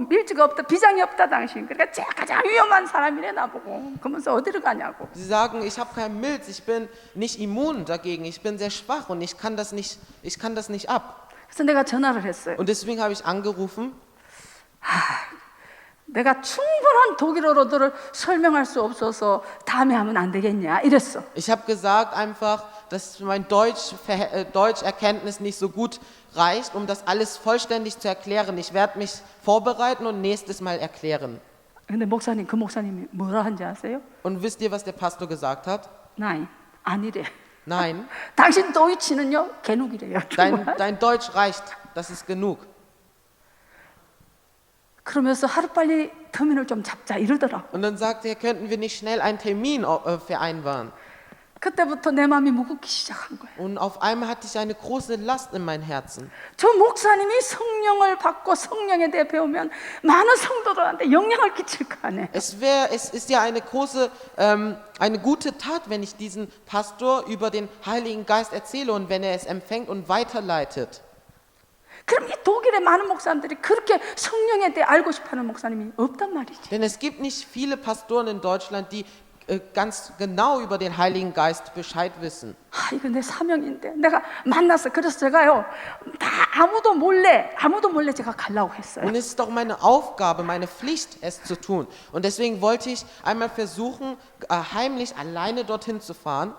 밀즈가 없다, 비장이 없다 당신. 그러니까 제가 가장 위험한 사람이래 나보고. 그러면서 어디를 가냐고. Sie sagen, ich habe kein Milz, ich bin nicht immun dagegen, ich bin sehr schwach und ich kann das nicht ab. 그래서 내가 전화를 했어요. Und deswegen habe ich angerufen. 내가 충분한 독일어로들을 설명할 수 없어서 다음에 하면 안 되겠냐 이랬어. Ich habe gesagt einfach, dass mein Deutscherkenntnis nicht so gut reicht, um das alles vollständig zu erklären. Ich werde mich vorbereiten und nächstes Mal erklären. 근데 그 목사님이 뭐라 한지 아세요? Und wisst ihr, was der Pastor gesagt hat? Nein, 아니래. Nein, 당신 도이치는요 개누기래요. dein Deutsch reicht, das ist genug. 그러면서 하루빨리 터미널 좀 잡자 이러더라고. Und dann sagte er, könnten wir nicht schnell einen Termin vereinbaren? 그때부터 내 마음이 무겁기 시작한 거예요. Und auf einmal hatte ich eine große Last in meinem Herzen. 저 목사님이 성령을 받고 성령에 대해 배우면 많은 성도들한테 영향을 끼칠 거 아니에요. Es ist ja eine gute Tat, wenn ich diesen Pastor über den Heiligen Geist erzähle und wenn er es empfängt und weiterleitet. 그럼 이 독일의 많은 목사님들이 그렇게 성령에 대해 알고 싶어하는 목사님이 없단 말이지. Denn es gibt nicht viele Pastoren in Deutschland, die ganz genau über den Heiligen Geist Bescheid wissen. 이거 내 사명인데 내가 만났어. 그래서 제가요 다 아무도 몰래 제가 가려고 했어요. Und es ist doch meine Aufgabe, meine Pflicht, es zu tun. Und deswegen wollte ich einmal versuchen, heimlich alleine dorthin zu fahren.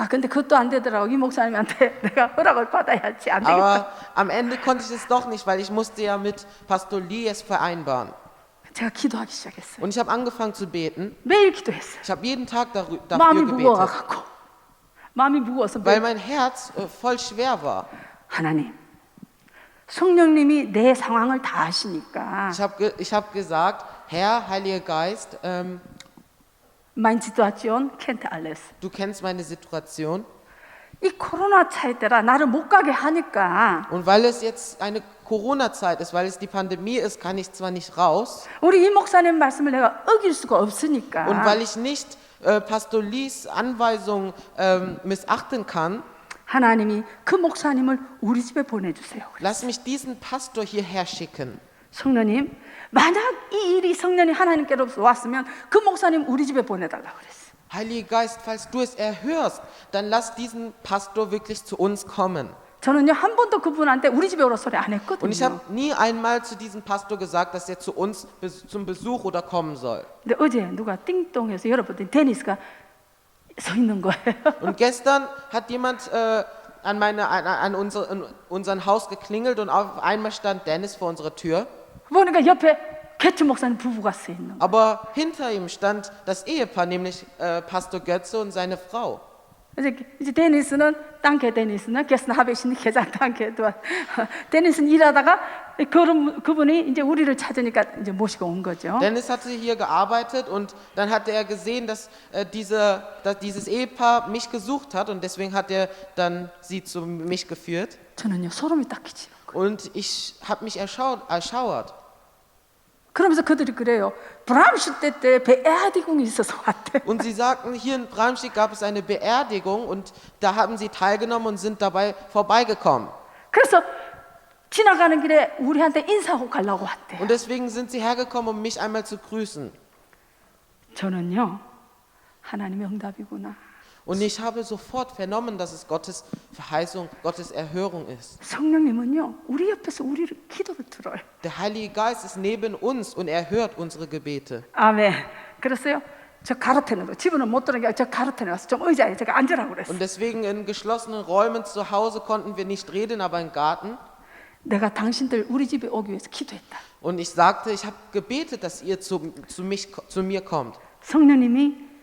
근데 그것도 안 되더라고. 이 목사님한테 내가 허락을 받아야지. 안 되겠다. Aber am Ende konnte ich es doch nicht, weil ich musste ja mit Pastor Lee es vereinbaren. 제가 기도하기 시작했어요. Und ich habe angefangen zu beten. 매일 기도했어요. Ich habe jeden Tag dafür 마음이 gebetet, 무거워갖고 마음이 무거워서 weil mein Herz voll schwer war. 하나님 성령님이 내 상황을 다 아시니까 Ich hab gesagt, Herr, Heiliger Geist, Meine Situation kennt alles. du kennst meine Situation. 이 코로나 차이대라 나를 못 가게 하니까 Und weil es jetzt eine Corona-Zeit ist, weil es die Pandemie ist, kann ich zwar nicht raus. 우리 이 목사님 말씀을 내가 어길 수가 없으니까 Und weil ich nicht Pastor Lees Anweisung missachten kann, 하나님이 그 목사님을 우리 집에 보내주세요. lass mich diesen Pastor hierher schicken. 성령님, 만약 이 일이 성령이 하나님께로부터 왔으면 그 목사님 우리 집에 보내달라고 그랬어. Heiliger Geist, falls du es erhörst, dann lass diesen Pastor wirklich zu uns kommen. 저는요 한 번도 그분한테 우리 집에 오라 소리 안 Und ich habe 했거든요. nie einmal zu diesem Pastor gesagt, dass er zu uns zum Besuch oder kommen soll. 근데 어제 누가 띵동해서 열어봤더니 데니스가 서 있는 거예요. Und gestern hat jemand an unser Haus geklingelt und auf einmal stand Dennis vor unserer Tür. 보니까 옆에 개츠 목사님 부부가 서 있는 거예요. Aber hinter ihm stand das Ehepaar, nämlich Pastor Götze und seine Frau. 이제 데니스는 danke 데니스는 gestern habe ich nicht gesagt danke du. 데니스는 일하다가 그분이 이제 우리를 찾으니까 이제 모시고 온 거죠. Dennis hatte hier gearbeitet und dann hatte er gesehen, dass dieses Ehepaar mich gesucht hat und deswegen hat er dann sie zu mich geführt. 저는요 소름이 딱 끼치는 거예요. Und ich habe mich erschauert. 그러면서 그들이 그래요. 브람슈테 때 베에르디궁이 있어서 왔대. Und sie sagten, hier in Bramstedt gab es eine Beerdigung und da haben sie teilgenommen und sind dabei vorbeigekommen. 그래서 지나가는 길에 우리한테 인사하고 가려고 왔대. Und deswegen sind sie hergekommen, um mich einmal zu grüßen. 저는요 하나님의 응답이구나. Und ich habe sofort vernommen, dass es Gottes Verheißung, Gottes Erhörung ist. 성령님은요 우리 옆에서 우리를 기도를 들어요. Der Heilige Geist ist neben uns und er hört unsere Gebete. 아멘. 그랬어요. 저 가로텐으로 집은 못 들어가게 저 가로텐에 와서 좀 의자에 제가 앉으라고 그랬어. Und deswegen in geschlossenen Räumen zu Hause konnten wir nicht reden, aber im Garten. 내가 당신들 우리 집에 오기 위해서 기도했다. Und ich sagte, ich habe gebetet, dass ihr zu mir kommt. 성령님이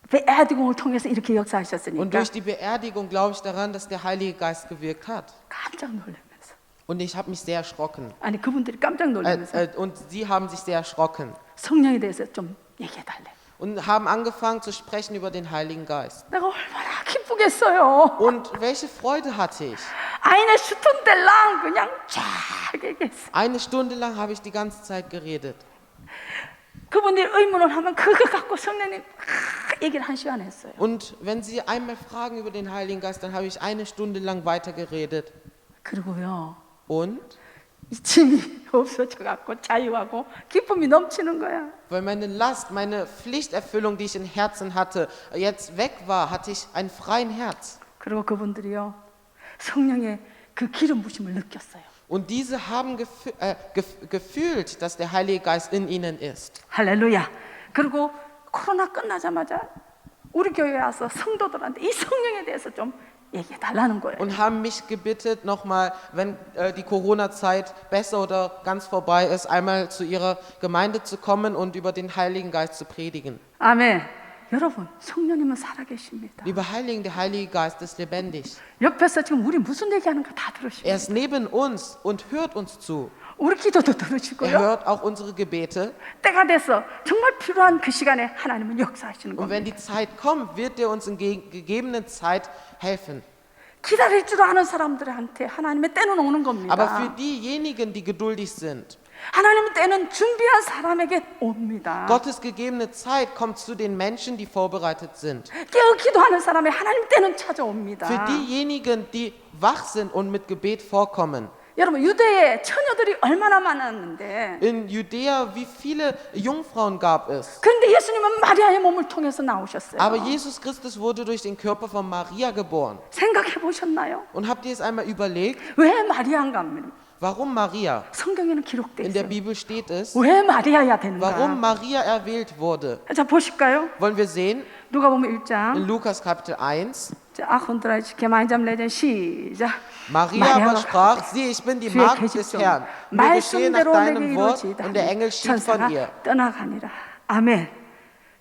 베에르디궁을 통해서 이렇게 Und 역사하셨으니까 durch die Beerdigung glaube ich daran, dass der Heilige Geist gewirkt hat. 깜짝 놀라면서 Und ich habe mich sehr erschrocken. 아니 그분들이 깜짝 놀라면서 Und sie haben sich sehr erschrocken 성령에 대해서 좀 얘기해달래. und haben angefangen zu sprechen über den Heiligen Geist. 내가 얼마나 기쁘겠어요. Und welche Freude hatte ich? eine Stunde lang 그냥 쫙 얘기했어. 1 Stunde lang habe ich die ganze Zeit geredet. 그분들이 의문을 하면 그거 갖고 성령님 얘기를 1시간 했어요. Und wenn sie einmal fragen über den Heiligen Geist, dann habe ich 1 Stunde lang weiter geredet. 그리고요 Und 이 짐이 없어져 갖고 자유하고 기쁨이 넘치는 거야. weil meine Last, meine Pflichterfüllung, die ich im Herzen hatte, jetzt weg war, hatte ich ein freien Herz. 그리고 그분들이요 성령의 그 기름 부심을 느꼈어요. Und diese haben gefühlt, dass der Heilige Geist in ihnen ist. 할렐루야. 그리고 코로나 끝나자마자 우리 교회에 와서 성도들한테 이 성령에 대해서 좀 얘기해 달라는 거예요. Und haben mich gebeten, nochmal, wenn die Corona-Zeit besser oder ganz vorbei ist, einmal zu ihrer Gemeinde zu kommen und über den Heiligen Geist zu predigen. 아멘. 여러분, 성령님은 살아계십니다. Liebe Heiligen, der Heilige Geist ist lebendig. 옆에서 지금 우리 무슨 얘기하는가 다 들으시고 Er ist neben uns und hört uns zu. 우리 기도도 Er 들으시고요. hört auch unsere Gebete. 때가 돼서 정말 필요한 그 시간에 하나님은 역사하시는 Und wenn 겁니다. die Zeit kommt, wird er uns in gegebenen Zeit helfen. 기다릴 줄 아는 사람들한테 하나님의 때는 오는 겁니다. Aber für diejenigen, die geduldig sind, 하나님의 때는 준비한 사람에게 옵니다. Gottes gegebene Zeit kommt zu den Menschen, die vorbereitet sind. 깨어 기도하는 사람의 하나님 때는 찾아옵니다. Für diejenigen, die wach sind und mit Gebet vorkommen. 여러분 유대에 처녀들이 얼마나 많았는데 In Judäa, wie viele Jungfrauen gab es? 그런데 예수님은 마리아의 몸을 통해서 나오셨어요. Aber Jesus Christus wurde durch den Körper von Maria geboren. 생각해 보셨나요? Und habt ihr es einmal überlegt, 왜 마리아인가 하면 warum Maria? 성경에는 기록돼 In der 있어요. Bibel steht es, 왜 마리아야 되는가? warum Maria erwählt wurde. 자 보실까요? Wollen wir sehen? 누가복음 In 1장 Lukas Kapitel 1. 자 아흔드라이치 개만잠 레전 시작. Maria aber sprach, siehe, ich bin die 주의 Magd des 계집종 Herrn. Mir geschehe nach 말씀대로 내게 deinem Wort. 이루어지이다. Und der Engel schied von 천사가 ihr. 떠나가니라. 아멘.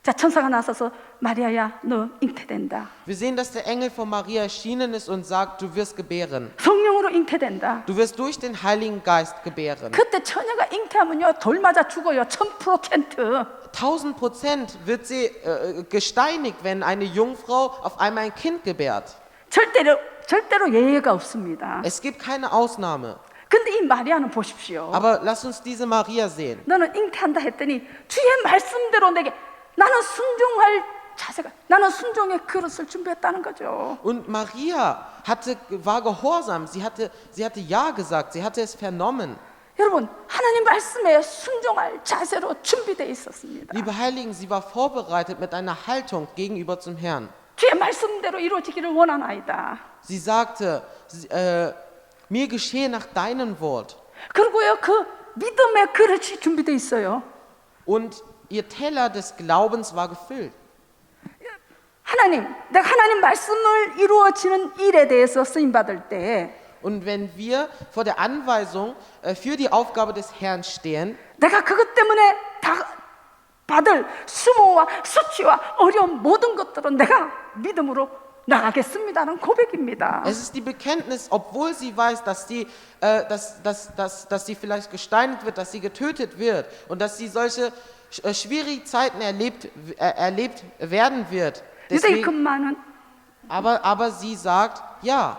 자 천사가 나서서 마리아야 너 잉태된다. Wir sehen, dass der Engel von Maria erschienen ist und sagt, du wirst gebären. 성령으로 잉태된다. Du wirst durch den Heiligen Geist gebären. 그때 처녀가 잉태하면요 돌 맞아 죽어요. 1000%. 1000% wird sie gesteinigt, wenn eine Jungfrau auf einmal ein Kind gebärt. 절대로 예외가 없습니다. Es gibt keine Ausnahme. 근데 이 마리아는 보십시오. Aber lass uns diese Maria sehen. 너는 잉태한다 했더니 주의 말씀대로 내게 나는 순종할 자세가 나는 순종의 그릇을 준비했다는 거죠. Und Maria war gehorsam. Sie hatte Ja gesagt. Sie hatte es vernommen. 여러분 하나님 말씀에 순종할 자세로 준비되어 있었습니다. Liebe Heiligen, sie war vorbereitet mit einer Haltung gegenüber zum Herrn. 주의 말씀대로 이루어지기를 원하나이다. Sie sagte, mir geschehe nach deinem Wort. 그리고요 그 믿음의 그릇이 준비되어 있어요. Und ihr Teller des Glaubens war gefüllt. 내가 하나님 말씀을 이루어지는 일에 대해서 쓰임 받을 때 Und wenn wir vor der Anweisung für die Aufgabe des Herrn stehen, 내가 그것 때문에 다 받을 수모와 수치와 어려운 모든 것들은 내가 믿음으로 나가겠습니다는 고백입니다. Es ist die Bekenntnis, obwohl sie weiß, dass sie vielleicht gesteinigt wird, dass sie getötet wird und dass sie solche schwierige Zeiten erlebt werden wird. 유대의 그 Deswegen, 많은 aber sie sagt, ja.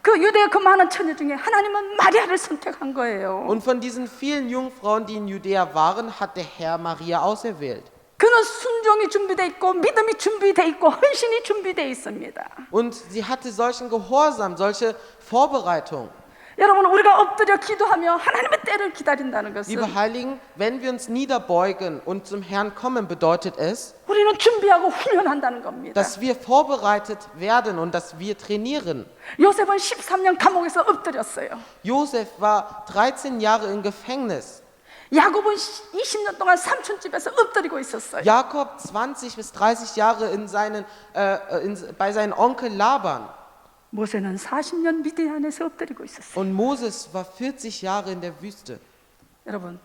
그 유대의 그 많은 처녀 중에 하나님은 마리아를 선택한 거예요. Und von diesen vielen Jungfrauen, die in Judäa waren, hat der Herr Maria auserwählt. 그는 순종이 준비되어 있고 믿음이 준비되어 있고 헌신이 준비되어 있습니다. Und sie hatte solchen Gehorsam, solche Vorbereitung. 여러분 우리가 엎드려 기도하며 하나님의 때를 기다린다는 것은 Liebe Heiligen, wenn wir uns niederbeugen und zum Herrn kommen, bedeutet es, 우리는 준비하고 훈련한다는 겁니다. dass wir vorbereitet werden und dass wir trainieren. 요셉은 13년 감옥에서 엎드렸어요. Josef war 13 Jahre im Gefängnis. 야곱은 20년 동안 삼촌 집에서 엎드리고 있었어요. Jakob 20 bis 30 Jahre bei seinem Onkel Laban. 모세는 40년 미디안에서 엎드리고 있었어요. Und Moses war 40 Jahre in der Wüste. 여러분,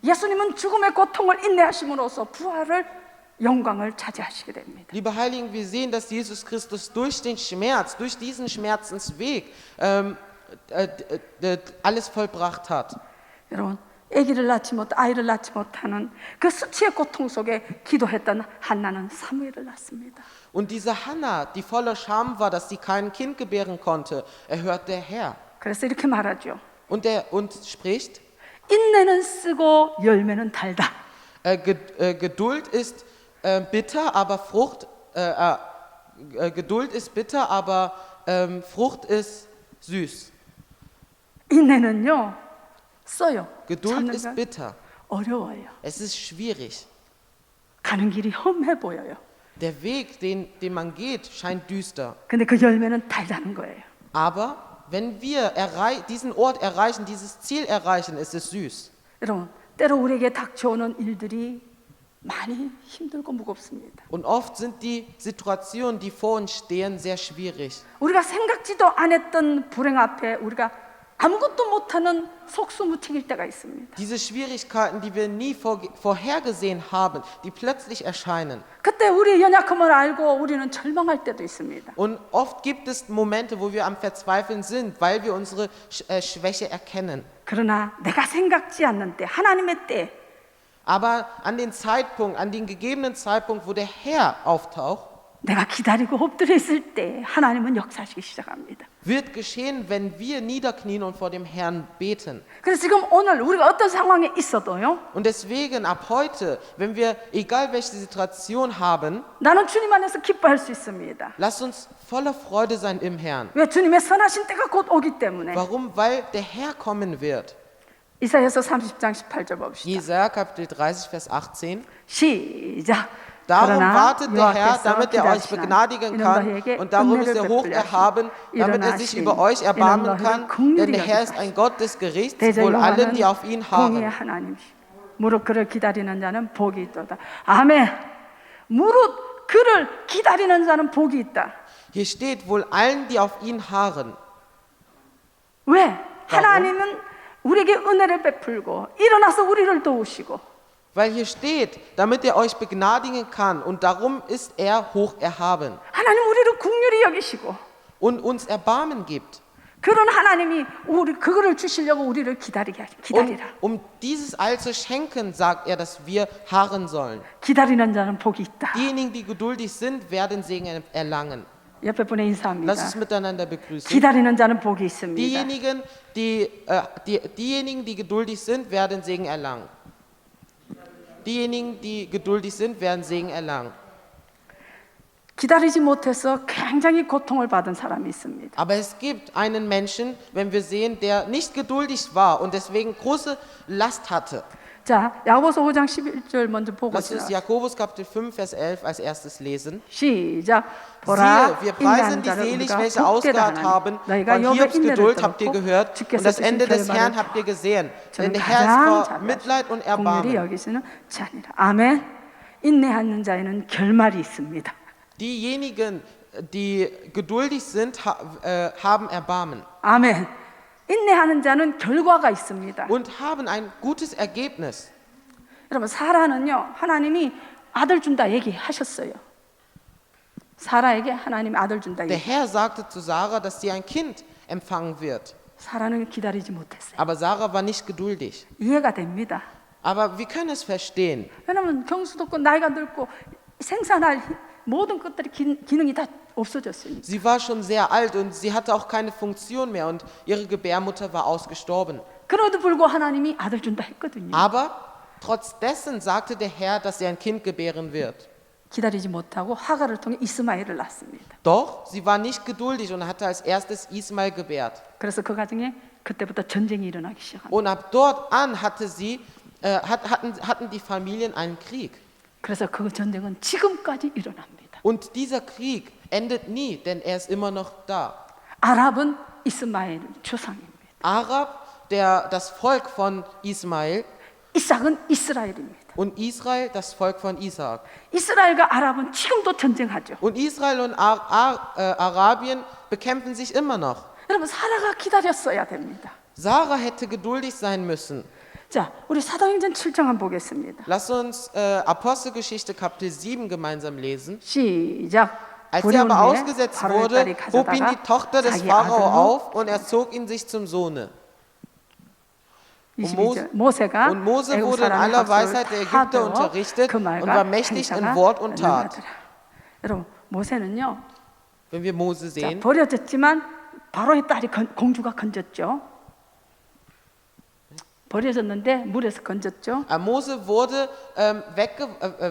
예수님은 죽음의 고통을 인내하심으로써 부활을 영광을 차지하시게 됩니다. Liebe Heiligen, wir sehen, dass Jesus Christus durch den Schmerz, durch diesen Schmerzensweg alles vollbracht hat. 여러분, 아이를 낳지 못하는 그 수치의 고통 속에 기도했던 한나는 사무엘을 낳습니다. Und diese Hannah, die voller Scham war, dass sie kein Kind gebären konnte, erhört der Herr. 그래서 이렇게 말하죠. Und spricht, 인내는 쓰고 열매는 달다. Geduld ist bitter, aber Frucht ist süß. 인내는요 써요. Geduld ist 참는 건 bitter. 어려워요. Es ist schwierig. 가는 길이 험해 보여요. Der Weg, den man geht, scheint düster. 근데 그 열매는 달다는 거예요. Aber wenn wir diesen Ort erreichen, dieses Ziel erreichen, ist es süß. 여러분, 때로 우리에게 닥쳐오는 일들이 많이 힘들고 무겁습니다. Und oft sind die Situationen, die vor uns stehen, sehr schwierig. 우리가 생각지도 않았던 불행 앞에 우리가 아무것도 못하는 속수무책일 때가 있습니다. Diese Schwierigkeiten, die wir nie vorhergesehen haben, die plötzlich erscheinen. 그때 우리의 연약함을 알고 우리는 절망할 때도 있습니다. Und oft gibt es Momente, wo wir am Verzweifeln sind, weil wir unsere Schwäche erkennen. 그러나 내가 생각지 않는 때 하나님의 때 Aber an den gegebenen Zeitpunkt, wo der Herr auftaucht, 내가 기다리고 엎드려 있을 때 하나님은 역사하시기 시작합니다. wird geschehen, wenn wir niederknien und vor dem Herrn beten. 그래서 지금 오늘 우리가 어떤 상황에 있어도요. Und deswegen ab heute, wenn wir, egal welche Situation haben, 나는 주님 안에서 기뻐할 수 있습니다. lasst uns voller Freude sein im Herrn. 왜 주님의 선하신 때가 곧 오기 때문에. Warum? Weil der Herr kommen wird. 이사야서 30장 18절 봅시다. Jesaja Kapitel 30, Vers 18. 시작. Darum 그러나 wartet der Herr, 여호와께서 damit er euch 기다리시나 begnadigen 이는 kann. 너희에게 Und darum ist 은혜를 er hoch 베풀려 erhaben, damit er sich 일어나시니 über euch 이는 erbarmen 너희를 kann. 긍휼히 Denn der Herr ist 여기사 ein Gott des Gerichts, 대저 wohl allen, die 여호와는 auf ihn 공의의 harren. 하나님이시. 무릇 그를 기다리는 자는 복이 있도다. 아멘. 무릇 그를 기다리는 자는 복이 있다. Hier steht, wohl allen, die auf ihn harren. 왜? 하나님은 우리에게 은혜를 베풀고 일어나서 우리를 도우시고 Weil hier steht, damit er euch begnadigen kann. Und darum ist er hoch erhaben. 하나님 우리를 긍휼히 여기시고 Und uns Erbarmen gibt. 그런 하나님이 그거를 주시려고 우리를 기다리라. Und um dieses All zu schenken, sagt er, dass wir harren sollen. 기다리는 자는 복이 있다. Diejenigen, die geduldig sind, werden Segen erlangen. 옆에 분에 인사합니다. Lass uns miteinander begrüßen. 기다리는 자는 복이 있습니다. Diejenigen, die geduldig sind, werden Segen erlangen. Diejenigen, die geduldig sind, werden Segen erlangen. 기다리지 못해서 굉장히 고통을 받은 사람이 있습니다. Aber es gibt einen Menschen, wenn wir sehen, der nicht geduldig war und deswegen große Last hatte. 자, 야고보서 5장 11절 먼저 보고 Lass uns Jakobus Kapitel 5, Vers 11 als erstes lesen. 시작. 보라, Siehe, wir preisen die selig, welche ausgeharrt haben. Von Hiobs Geduld habt ihr gehört und das Ende des Herrn habt ihr gesehen. Denn der Herr ist voll Mitleid und Erbarmen. 여기서는 자니라. 아멘. 인내하는 자에는 결말이 있습니다. Diejenigen, die geduldig sind, haben Erbarmen. 아멘. 인내하는 자는 결과가 있습니다. Und haben ein gutes Ergebnis. 여러분 사라는요 하나님이 아들 준다 얘기하셨어요. 사라에게 하나님 아들 준다. Der Herr sagte zu Sarah, dass sie ein Kind empfangen wird. 사라는 기다리지 못했어요. Aber Sarah war nicht geduldig. 이해가 됩니다. Aber wir können es verstehen. 왜냐하면 경수도 없고 나이가 늙고 생산할 모든 것들이 기능이 다 없어졌으니까. Sie war schon sehr alt und sie hatte auch keine Funktion mehr und ihre Gebärmutter war ausgestorben. 그럼에도 불구하고 하나님이 아들 준다 했거든요. Aber trotz dessen sagte der Herr, dass sie ein Kind gebären wird. 기다리지 못하고 하가를 통해 이스마엘을 낳습니다. Doch sie war nicht geduldig und hatte als erstes Ismael gebärt. 그래서 그 가정에 그때부터 전쟁이 일어나기 시작합니다. Und ab dort an hatten die Familien einen Krieg. 그래서 그 전쟁은 지금까지 일어납니다. Und dieser Krieg endet nie, denn er ist immer noch da. 아랍은 이스마엘 조상입니다. Arab, das Volk von Ismael, 이삭은 이스라엘입니다. und Israel, das Volk von Isaak. 이스라엘과 아랍은 지금도 전쟁하죠. Und Israel und Arabien bekämpfen sich immer noch. 여러분 사라가 기다렸어야 됩니다. Sarah hätte geduldig sein müssen. 자, 우리 사도행전 7장 한번 보겠습니다. Lass uns Apostelgeschichte Kapitel 7 gemeinsam lesen. 시작. Als er aber ausgesetzt wurde, hob ihn die Tochter des Pharao auf und er zog ihn sich zum Sohne. Und Mose wurde in aller Weisheit der Ägypter unterrichtet und war mächtig in Wort und Tat. 여러분 모세는요. Wenn wir Mose 자, sehen, 버려졌지만 바로의 딸이 공주가 건졌죠. 버려졌는데 물에서 건졌죠. Mose wurde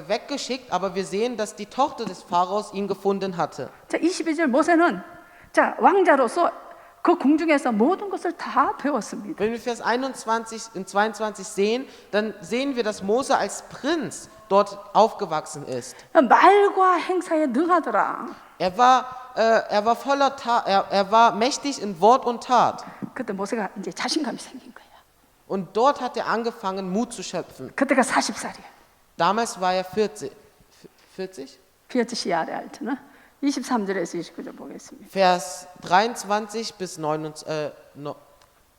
weggeschickt, aber wir sehen, dass die Tochter des Pharaos ihn gefunden hatte. 자, 22절 모세는 자, 왕자로서 그 궁중에서 모든 것을 다 배웠습니다. Wenn wir Vers 21 und 22 sehen, dann sehen wir, dass Mose als Prinz dort aufgewachsen ist. 말과 행사에 능하더라. Er war voller Tat, er war mächtig in Wort und Tat. 그때 모세가 이제 자신감이 생긴 거예요. Und dort hat er angefangen, Mut zu schöpfen. 그때가 40살이에요. Damals war er 40. 40? 40 Jahre alt, ne? 23절에서 29절 보겠습니다. Vers 23 bis 29.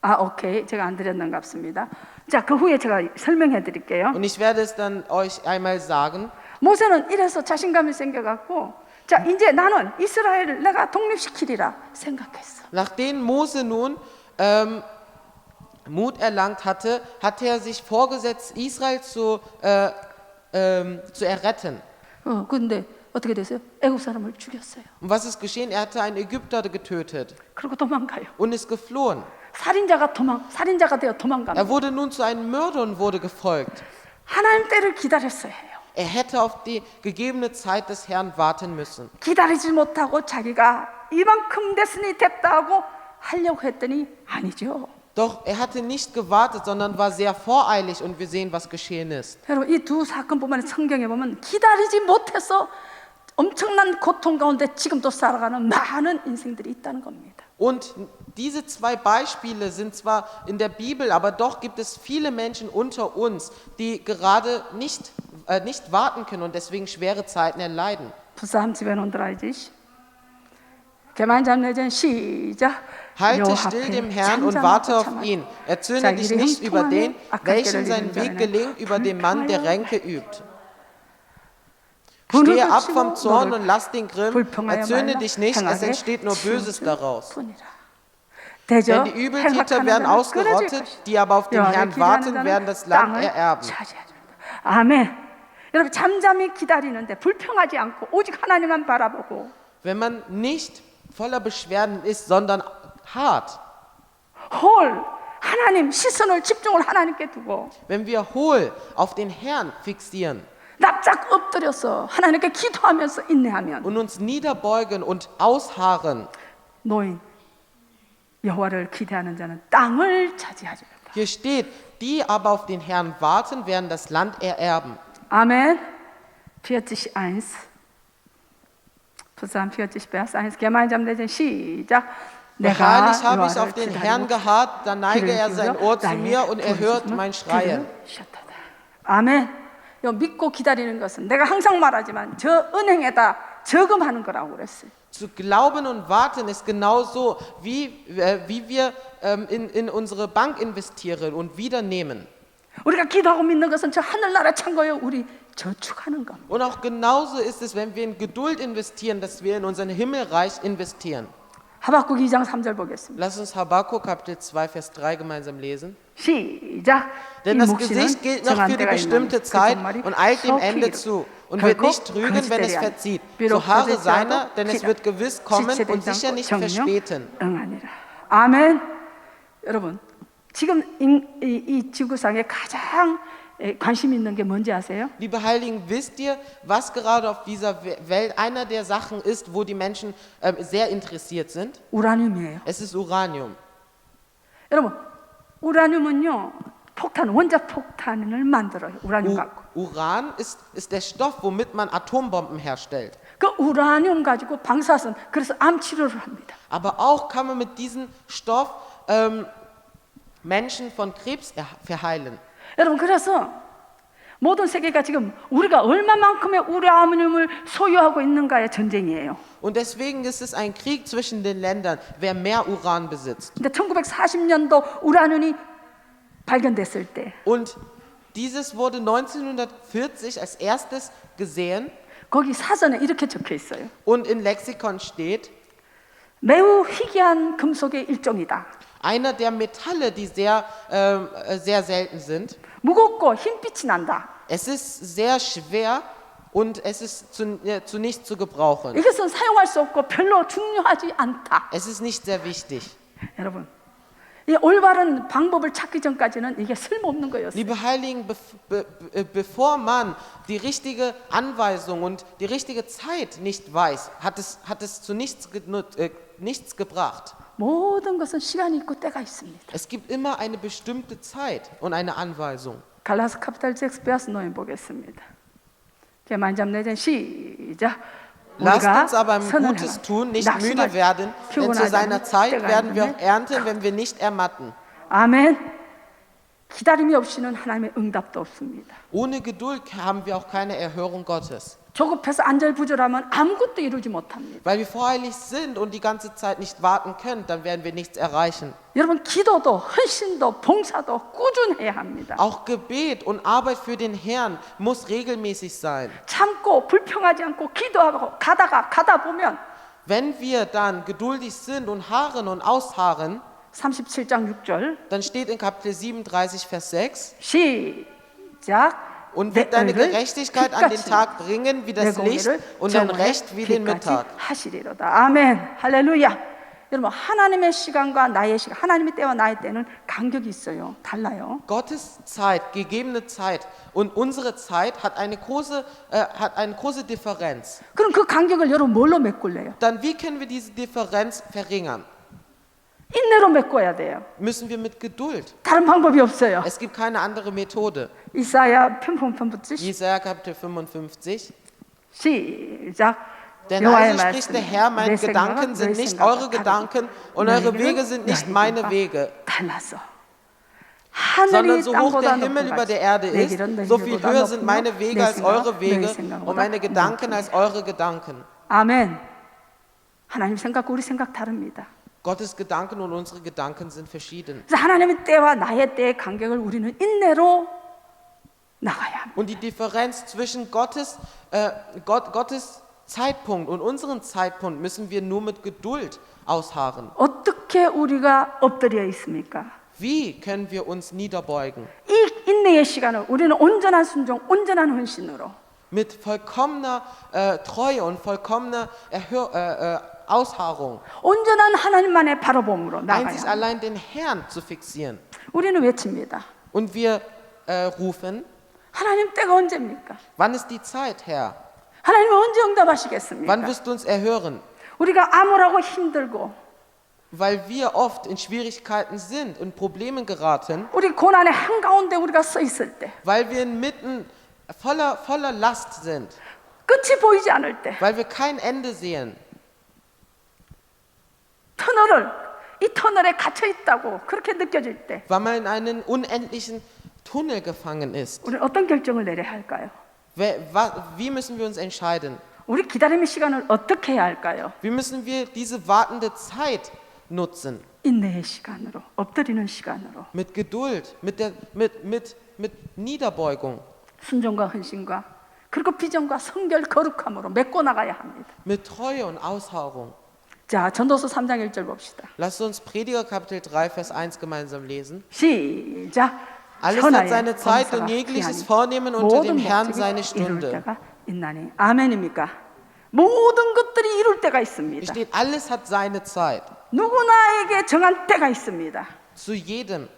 아, 오케이. 제가 안 드렸는 것 같습니다. 자, 그 후에 제가 설명해 드릴게요. Und ich werde es dann euch einmal sagen. 모세는 이래서 자신감이 생겨갖고 자, 이제 나는 이스라엘을 내가 독립시키리라 생각했어. Nachdem Mose nun Mut erlangt hatte, hatte er sich vorgesetzt, Israel zu erretten. 근데 어떻게 됐어요? 애굽 사람을 죽였어요. Und was ist geschehen? Er hatte einen Ägypter getötet 그리고 도망가요. und ist geflohen. 살인자가 되어 도망갑니다. Er wurde nun zu einem Mörder und wurde gefolgt. 하나님 때를 기다렸어야 해요. Er hätte auf die gegebene Zeit des Herrn warten müssen. 기다리지 못하고 자기가 이만큼 됐으니 됐다 하고 하려고 했더니 아니죠. Doch er hatte nicht gewartet, sondern war sehr voreilig und wir sehen, was geschehen ist. 여러분 이 두 사건 보면 성경에 보면 기다리지 못해서 엄청난 고통 가운데 지금도 살아가는 많은 인생들이 있다는 겁니다. Und diese zwei Beispiele sind zwar in der Bibel, aber doch gibt es viele Menschen unter uns, die gerade nicht warten können und deswegen schwere Zeiten erleiden. 부산 집에 논드라이지. 개만 잡내전 시작. Halte still dem Herrn und warte auf ihn. Erzürne dich nicht über den, welchem sein Weg gelingt, über den Mann, der Ränke übt. Stehe ab vom Zorn und lass den Grimm. Erzürne dich nicht, es entsteht nur Böses daraus. Denn die Übeltäter werden ausgerottet, die aber auf den Herrn warten, werden das Land ererben. 아멘. 여러분 잠잠히 기다리는데 불평하지 않고 오직 하나님만 바라보고. Wenn man nicht voller Beschwerden ist, sondern hart. 하나님 시선을 집중을 하나님께 두고. Wenn wir hohl auf den Herrn fixieren. 납작 엎드려서 하나님께 기도하면서 인내하면. Und uns niederbeugen und ausharren. 노인 여호와를 기대하는 자는 땅을 차지하리라. Hier steht, die aber auf den Herrn warten, werden das Land ererben. Amen. 41. Psalm 40, Vers 1. gemeinsam lesen. 시작. Wahrlich habe ich auf den Herrn geharrt, da neige er sein Ohr zu mir und er hört mein Schreien. 아멘. 믿고 기다리는 것은 내가 항상 말하지만 저 은행에다 저금하는 거라고 그랬어요. Zu glauben und warten ist genauso, wie wir in unsere Bank investieren und wieder nehmen. 우리가 기도하고 믿는 것은 저 하늘나라 창고에 우리 저축하는 겁니다. Und auch genauso ist es, wenn wir in Geduld investieren, dass wir in unser Himmelreich investieren. 하박국 2장 3절 보겠습니다. Lass uns Habakkuk Kapitel 2, Vers 3 gemeinsam lesen. 시작. Denn 이 das 묵시는 Gesicht gilt noch 정한 für die 때가 bestimmte 있나니 그 Zeit 종말이 und eilt dem 속히 Ende 이르리라. zu und wird 결국 nicht trügen, wenn es 거짓되리 verzieht. 비록 So harre 거짓되어도 seiner, denn es 기다. wird gewiss kommen und 지체되지 sicher 않고 nicht 정령 verspäten. 응하니라. 아멘. 여러분, 지금 이 지구상에 가장 관심 있는 게 뭔지 아세요? Liebe Heiligen, wisst ihr, was gerade auf dieser Welt einer der Sachen ist, wo die Menschen sehr interessiert sind? 우라늄이에요. Es ist Uranium. 여러분, 우라늄은요, 원자 폭탄을 만들어요. 우라늄 갖고. Uran ist der Stoff, womit man Atombomben herstellt. 그 우라늄 가지고 방사선, 그래서 암 치료를 합니다. Aber auch kann man mit diesem Stoff Menschen von Krebs verheilen. 여러분, 그래서 모든 세계가 지금 우리가 얼마만큼의 우라늄을 소유하고 있는가의 전쟁이에요. Und deswegen ist es ein Krieg zwischen den Ländern, wer mehr Uran besitzt. 근데 1940년도 우라늄이 발견됐을 때 Und dieses wurde 1940 als erstes gesehen 거기 사전에 이렇게 적혀 있어요. und in Lexikon steht, 매우 희귀한 금속의 일종이다. einer der Metalle, die sehr selten sind. 무겁고 흰빛이 난다. Es ist sehr schwer und es ist zu nichts zu gebrauchen. 이것은 사용할 수 없고 별로 중요하지 않다. Es ist nicht sehr wichtig. 여러분, 이 올바른 방법을 찾기 전까지는 이게 쓸모없는 거였어요. Liebe Heiligen, bevor man die richtige Anweisung und die richtige Zeit nicht weiß, hat es zu nichts gebracht. 모든 것은 시간이 있고 때가 있습니다. Es gibt immer eine bestimmte Zeit und eine Anweisung. 갈라스 카피탈 6 베어스 노인 보겠습니다. gemeinsam lesen. 시작. Lasst uns aber 선을 Gutes 행하라. tun, nicht 낙심하지 müde werden, denn zu 피곤하지 seiner 않으면 Zeit 때가 werden wir 있으면 auch ernten, wenn wir nicht ermatten. 아멘. 기다림이 없이는 하나님의 응답도 없습니다. Ohne Geduld haben wir auch keine Erhörung Gottes. 조급해서 안절부절하면 아무것도 이루지 못합니다. Weil wir voreilig sind und die ganze Zeit nicht warten können, dann werden wir nichts erreichen. 여러분, 기도도 헌신도 봉사도 꾸준해야 합니다. Auch Gebet und Arbeit für den Herrn muss regelmäßig sein. 참고 불평하지 않고 기도하고 가다 보면 Wenn wir dann geduldig sind und harren und ausharren, 37장 6절 dann steht in Kapitel 37, Vers 6, 시작. und wird deine Gerechtigkeit an den Tag bringen wie das Licht und dein Recht wie den Mittag. 하시리로다. 아멘. 할렐루야. 여러분, 하나님의 시간과 나의 시간, 하나님의 때와 나의 때는 간격이 있어요. 달라요. Gottes Zeit, gegebene Zeit und unsere Zeit hat eine große Differenz. 그럼 그 간격을 여러분 뭘로 메꿀래요? Dann wie können wir diese Differenz verringern? 인내로 메꿔야 돼요. Müssen wir mit Geduld. 다른 방법이 없어요. Es gibt keine andere Methode. 이사야 편풍편 붙지 Jesaja Kapitel 55. 시작. Denn 여호와의 also spricht der Herr, meine 내 생각은 Gedanken 너희 sind nicht 생각과 eure Gedanken und eure Wege sind nicht meine Wege. 달랐어. Sondern 하늘이 so hoch der 땅보다 Himmel über 높은 der Erde 내 ist, 길은 너희 so viel 길보다 höher sind 높으며 meine 내 Wege als 생각, eure 너희 Wege 생각보다 und meine Gedanken 높으며. als eure Gedanken. 아멘. 하나님 생각과 우리 생각 다릅니다. Gottes Gedanken und unsere Gedanken sind verschieden. 그래서 하나님의 때와 나의 때의 간격을 우리는 인내로 나가야 합니다. Und die Differenz zwischen Gottes Zeitpunkt und unserem Zeitpunkt müssen wir nur mit Geduld ausharren. 어떻게 우리가 엎드려 있습니까? Wie können wir uns niederbeugen? 이 인내의 시간을 우리는 온전한 순종, 온전한 헌신으로 Mit vollkommener Treue und vollkommener Ausharrung. 온전한 하나님만의 바라봄으로 나가야 Einzig 합니다. allein den Herrn zu fixieren. 우리는 외칩니다. Und wir rufen, 하나님 때가 언제입니까? wann ist die Zeit, Herr? 하나님은 언제 응답하시겠습니까? Wann wirst du uns erhören? 우리가 암울하고 힘들고 Weil wir oft in Schwierigkeiten sind, in Problemen geraten, 우리 고난의 한가운데 우리가 서 있을 때 weil wir inmitten voller Last sind, 끝이 보이지 않을 때 weil wir kein Ende sehen, 이 터널에 갇혀 있다고 그렇게 느껴질 때 weil man in einen unendlichen Tunnel gefangen ist. 우리는 어떤 결정을 내려야 할까요? Wie müssen wir uns entscheiden? 우리 기다림의 시간을 어떻게 해야 할까요? Wie müssen wir diese wartende Zeit nutzen? 인내의 시간으로, 엎드리는 시간으로, Mit Geduld, mit Niederbeugung, 순종과 헌신과 그리고 비전과 성결 거룩함으로 메꿔 나가야 합니다. mit Treue und Ausharrung. 자, 전도서 3장 1절 봅시다. Lasst uns Prediger Kapitel 3, Vers 1 gemeinsam lesen. 시작. Alles hat seine Zeit und jegliches Vornehmen unter dem Herrn seine 이룰 Stunde. 때가 있나니. 아멘입니까? 모든 것들이 이룰 때가 Es 있습니다. steht, alles hat seine Zeit. 누구나에게 정한 때가 있습니다. Zu jedem.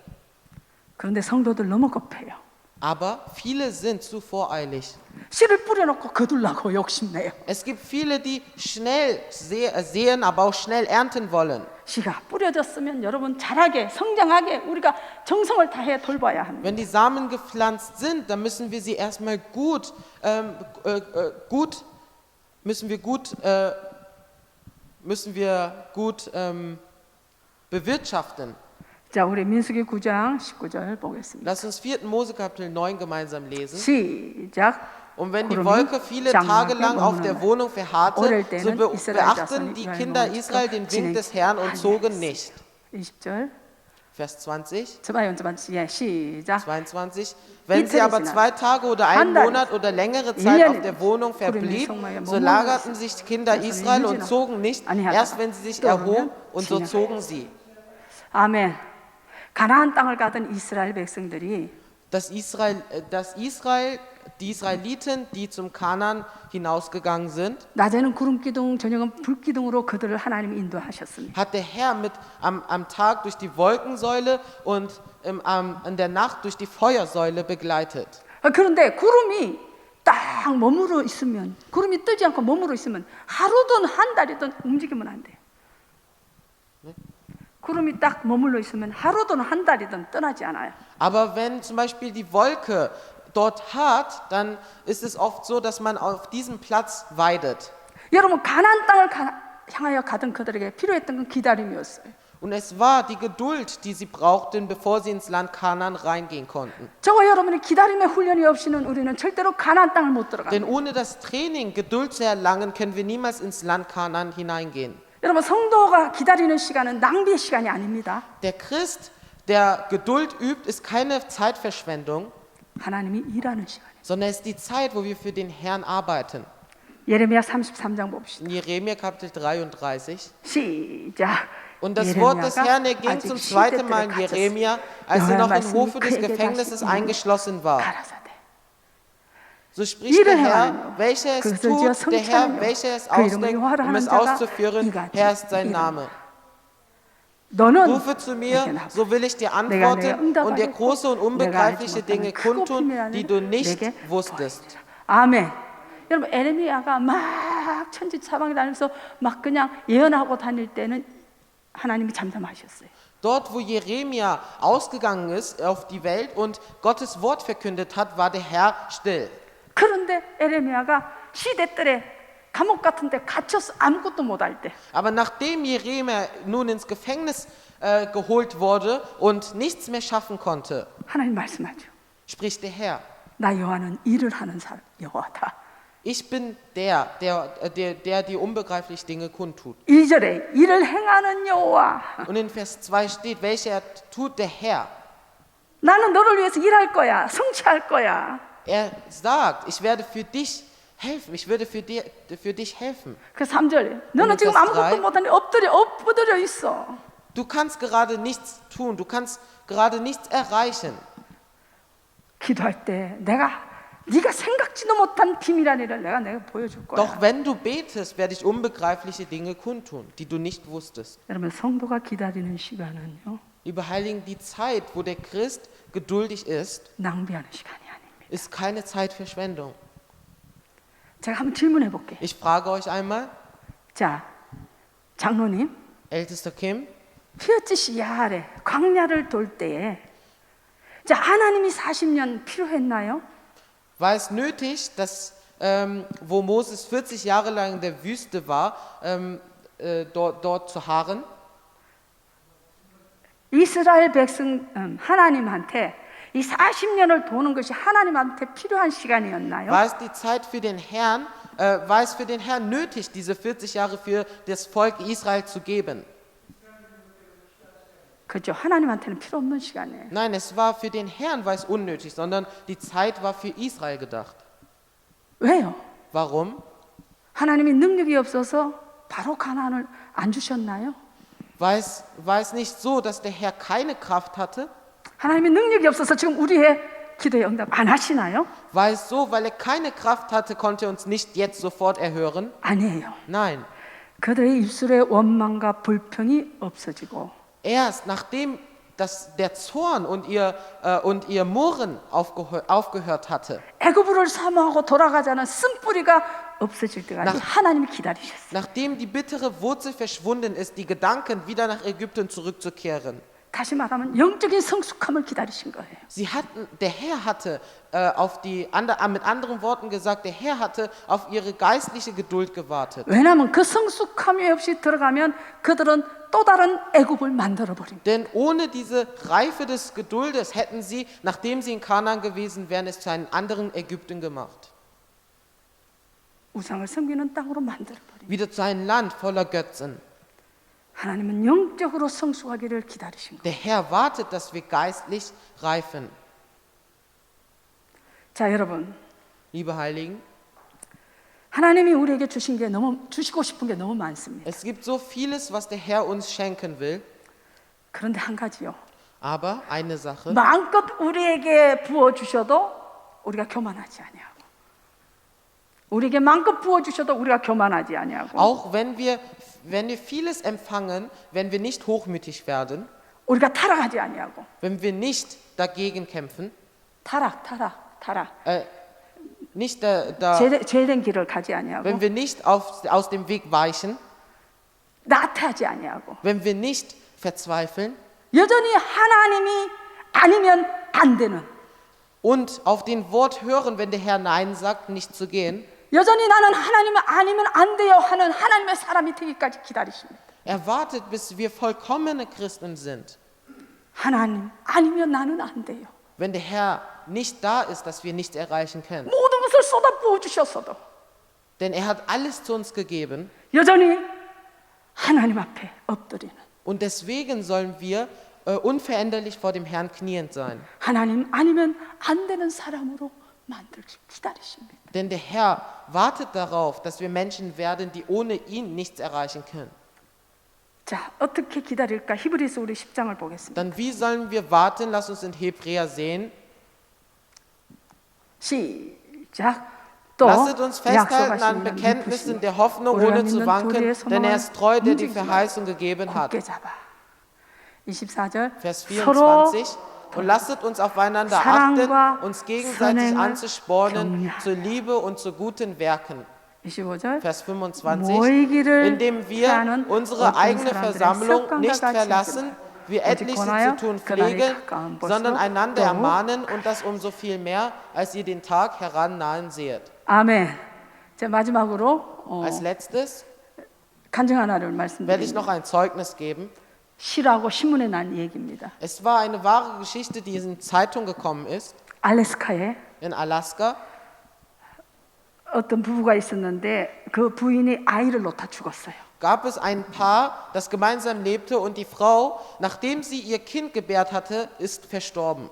그런데 성도들 너무 급해요. Aber viele sind zu voreilig. 씨를 뿌려놓고 거둘라고 욕심내요. Es gibt viele, die schnell sehen, aber auch schnell ernten wollen. 씨가 뿌려졌으면 여러분 자라게 성장하게 우리가 정성을 다해 돌봐야 합니다. Wenn die Samen gepflanzt sind, dann müssen wir sie erstmal gut bewirtschaften. 자, 우리 민수기 9장 19절 보겠습니다. Lass uns 4. Mose Kapitel 9 gemeinsam lesen. 시작. Und wenn die 구름이 Wolke viele Tage lang auf der 장막에 Wohnung verharrte, 어릴 so 때는 이스라엘 beachten 자손이 die 여행을 Kinder 마치고 Israel den Wink des Herrn und zogen nicht. 20절. Vers 20, 저봐요, 예, 시작. 22. Wenn sie aber 2 Tage oder 한 einen 달이 Monat oder längere Zeit auf der Wohnung 구름이 verblieb, 성막에 so 머무르고 lagerten sich die Kinder 자손이 Israel und 유진하고 zogen nicht, 아니하다가 erst wenn sie sich 또 erhob, 오면 und so 진영하여. zogen sie. 아멘. 가나안 땅을 가던 이스라엘 백성들이 Die Israeliten, die zum Kanaan hinausgegangen sind, 낮에는 구름 기둥, 저녁은 불 기둥으로 그들을 하나님이 인도하셨습니다. hat der Herr am Tag durch die Wolkensäule und in der Nacht durch die Feuersäule begleitet. 그런데 구름이 딱 머무르 있으면, 구름이 뜨지 않고 머무르 있으면 하루든 한 달이든 움직이면 안 돼요. 구름이 딱 머물러 있으면 하루든 한 달이든 떠나지 않아요. Aber wenn zum Beispiel die Wolke dort hart, dann ist es oft so, dass man auf diesem Platz weidet. 여러분 가나안 땅을 향하여 가던 그들에게 필요했던 건 기다림이었어요. Und es war die Geduld, die sie brauchten, bevor sie ins Land Kanaan reingehen konnten. 저와 여러분이 기다림의 훈련이 없이는 우리는 절대로 가나안 땅을 못 Denn 들어갑니다. ohne das Training, Geduld zu erlangen, können wir niemals ins Land Kanaan hineingehen. 여러분 성도가 기다리는 시간은 낭비의 시간이 아닙니다. Der Christ, der Geduld übt, ist keine Zeitverschwendung, 하나님이 일하는 시간이에요. sondern es ist die Zeit, wo wir für den Herrn arbeiten. 예레미야 33장 봅시다. In Jeremia Kapitel 33. 시작. Und das Wort des Herrn 예레미야가 erging 아직 zum 시대 zweiten 때를 Mal in 갇혔어요. Jeremia, als er noch im 말씀이 Hofe des 그에게 Gefängnisses 다시 eingeschlossen war. 가라사대. So spricht der 일을 Herr, 행하며 welcher es 그것을 tut, 지어 der Herr, 성취하며 welcher es 그 이름을 ausdenkt, 영화를 um 하는 es 자가 auszuführen, 이같이 Herr ist sein 일어나. Name. 너는 Rufe zu mir, 내게 so will ich dir 내가 antworten 응답하겠고 und dir große und 내가 unbegreifliche 알지 Dinge 못하는 크고 kundtun, 비밀한 die 일을 du nicht 내게 wusstest. 보여주리라. 아멘. 여러분 에레미야가 막 천지사방에 다니면서 막 그냥 예언하고 다닐 때는 하나님이 잠잠하셨어요. Dort, wo Jeremia ausgegangen ist auf die Welt und Gottes Wort verkündet hat, war der Herr still. 그런데 에레미야가 시대들에 감옥 같은 데 갇혀서 아무것도 못할 때 Aber nachdem Jeremia nun ins Gefängnis geholt wurde und nichts mehr schaffen konnte, 하나님 말씀하죠. spricht der Herr. 나 여호와는 일을 하는 사람 여호와다. Ich bin der die unbegreiflich Dinge kundtut. 2절에 일을 행하는 여호와. Und in Vers 2 steht, welcher tut der Herr. 나는 너를 위해서 일할 거야. 성취할 거야. Er sagt, ich werde für dich helfen, ich würde für dich helfen. 그 3절. 너는 Und 지금 Vers 아무것도 3. 못하니 엎드려 있어. Du kannst gerade nichts tun, du kannst gerade nichts erreichen. 기도할 때 네가 생각지도 못한 비밀한 일을 내가 보여줄 거야. Doch wenn du betest, werde ich unbegreifliche Dinge kundtun, die du nicht wusstest. 여러분 성도가 기다리는 시간은요. Liebe Heiligen, die Zeit, wo der Christ geduldig ist, 낭비하는 시간이 아닙니다. ist keine Zeitverschwendung. 제가 한번 질문해 볼게요. Ich frage euch einmal, 자, 장로님, ältester Kim, 히어츠시 야하레 광야를 돌 때에 자 하나님이 40년 필요했나요? war es nötig, dass, wo Moses 40 Jahre lang in der Wüste war, dort zu harren? 이스라엘 백성 하나님한테 이 40년을 도는 것이 하나님한테 필요한 시간이었나요? War es die Zeit für den Herrn, war es für den Herrn nötig, diese 40 Jahre für das Volk Israel zu geben? 그죠? 하나님한테는 필요 없는 시간이에요. Nein, es war für den Herrn war es unnötig, sondern die Zeit war für Israel gedacht. 왜요? Warum? 하나님이 능력이 없어서 바로 가나안을 안 주셨나요? War es nicht so, dass der Herr keine Kraft hatte? 하나님이 능력이 없어서 지금 우리의 기도에 응답 안 하시나요? War es so, weil er keine Kraft hatte, konnte er uns nicht jetzt sofort erhören? 아니에요. Nein. 그들의 입술의 원망과 불평이 없어지고 Erst nachdem der Zorn und ihr Murren aufgehört hatte, 애굽을 사모하고 돌아가자는 쓴뿌리가 없어질 때까지 하나님이 기다리셨어요. nachdem die bittere Wurzel verschwunden ist, die Gedanken wieder nach Ägypten zurückzukehren. 다시 말하면 영적인 성숙함을 기다리신 거예요. Der Herr hatte mit anderen Worten gesagt, der Herr hatte auf ihre geistliche Geduld gewartet. 왜냐하면 그 성숙함이 없이 들어가면 그들은 또 다른 애굽을 만들어 버립니다. Denn ohne diese Reife des Geduldes hätten sie, nachdem sie in Kanaan gewesen wären, es zu einem anderen Ägypten gemacht. 우상을 섬기는 땅으로 만들어 버립니다. Wieder zu einem Land voller Götzen. 하나님은 영적으로 성숙하기를 기다리신 거예요. Der Herr wartet, dass wir geistlich reifen. 자, 여러분, Liebe Heiligen, 하나님이 우리에게 주시고 싶은 게 너무 많습니다. es gibt so vieles, was der Herr uns schenken will, 그런데 한 가지요. aber eine Sache, 마음껏 우리에게 부어 주셔도 우리가 교만하지 아니하고, 우리에게 마음껏 부어 주셔도 우리가 교만하지 아니하고, auch wenn wir vieles empfangen, wenn wir nicht hochmütig werden, 우리가 타락하지 아니하고, wenn wir nicht dagegen kämpfen, 타락. nicht 죄된 길을 가지 아니하고, wenn wir nicht aus dem Weg weichen, 나태하지 아니하고, wenn wir nicht verzweifeln 여전히 하나님이 아니면 안 되는, und auf den Wort hören, wenn der Herr Nein sagt, nicht zu gehen, 여전히 나는 하나님이 아니면 안 돼요 하는 하나님의 사람이 되기까지 기다리십니다. er wartet, bis wir vollkommene Christen sind. 하나님 아니면 나는 안 돼요. Wenn der Herr nicht da ist, dass wir nichts erreichen können. 모든 것을 쏟아 부어 주셨어도 Denn er hat alles zu uns gegeben 여전히 하나님 앞에 엎드리는, und deswegen sollen wir unveränderlich vor dem Herrn kniend sein. 하나님 아니면 안 되는 사람으로 기다리십니다. Denn der Herr wartet darauf, dass wir Menschen werden, die ohne ihn nichts erreichen können. 자, 어떻게 기다릴까? 히브리서 우리 10장을 보겠습니다. Dann wie sollen wir warten? Lass uns in Hebräer sehen. 시작. 또 Lasset uns festhalten an 약속하신 Bekenntnissen der Hoffnung, ohne zu wanken, denn er ist treu, der die Verheißung gegeben hat. 굳게 잡아. 24절. Vers 서로 24. Und lasset uns aufeinander 사랑과 achten, uns gegenseitig 선행을 anzuspornen 격려하라. zur Liebe und zu guten Werken. 25절. Vers 25. 모이기를 Indem wir 피하는 unsere 어떤 eigene 사람들의 Versammlung 습관과 nicht 같이 verlassen, wie 오직 etliche 권하여 zu tun 그날이 pflegen, 가까운 sondern 것으로 einander 더욱 ermahnen und das umso viel mehr, als ihr den Tag herannahen seht. 아멘. 자, 마지막으로 Als letztes 간증 하나를 werde ich noch 말씀드립니다. ein Zeugnis geben. 시라고 신문에 난 얘기입니다. Es war eine wahre Geschichte, die in Zeitung gekommen ist, 알래스카에 in Alaska. 어떤 부부가 있었는데 그 부인이 아이를 놓다 죽었어요. Gab es ein Paar, das gemeinsam lebte und die Frau, nachdem sie ihr Kind gebärt hatte, ist verstorben.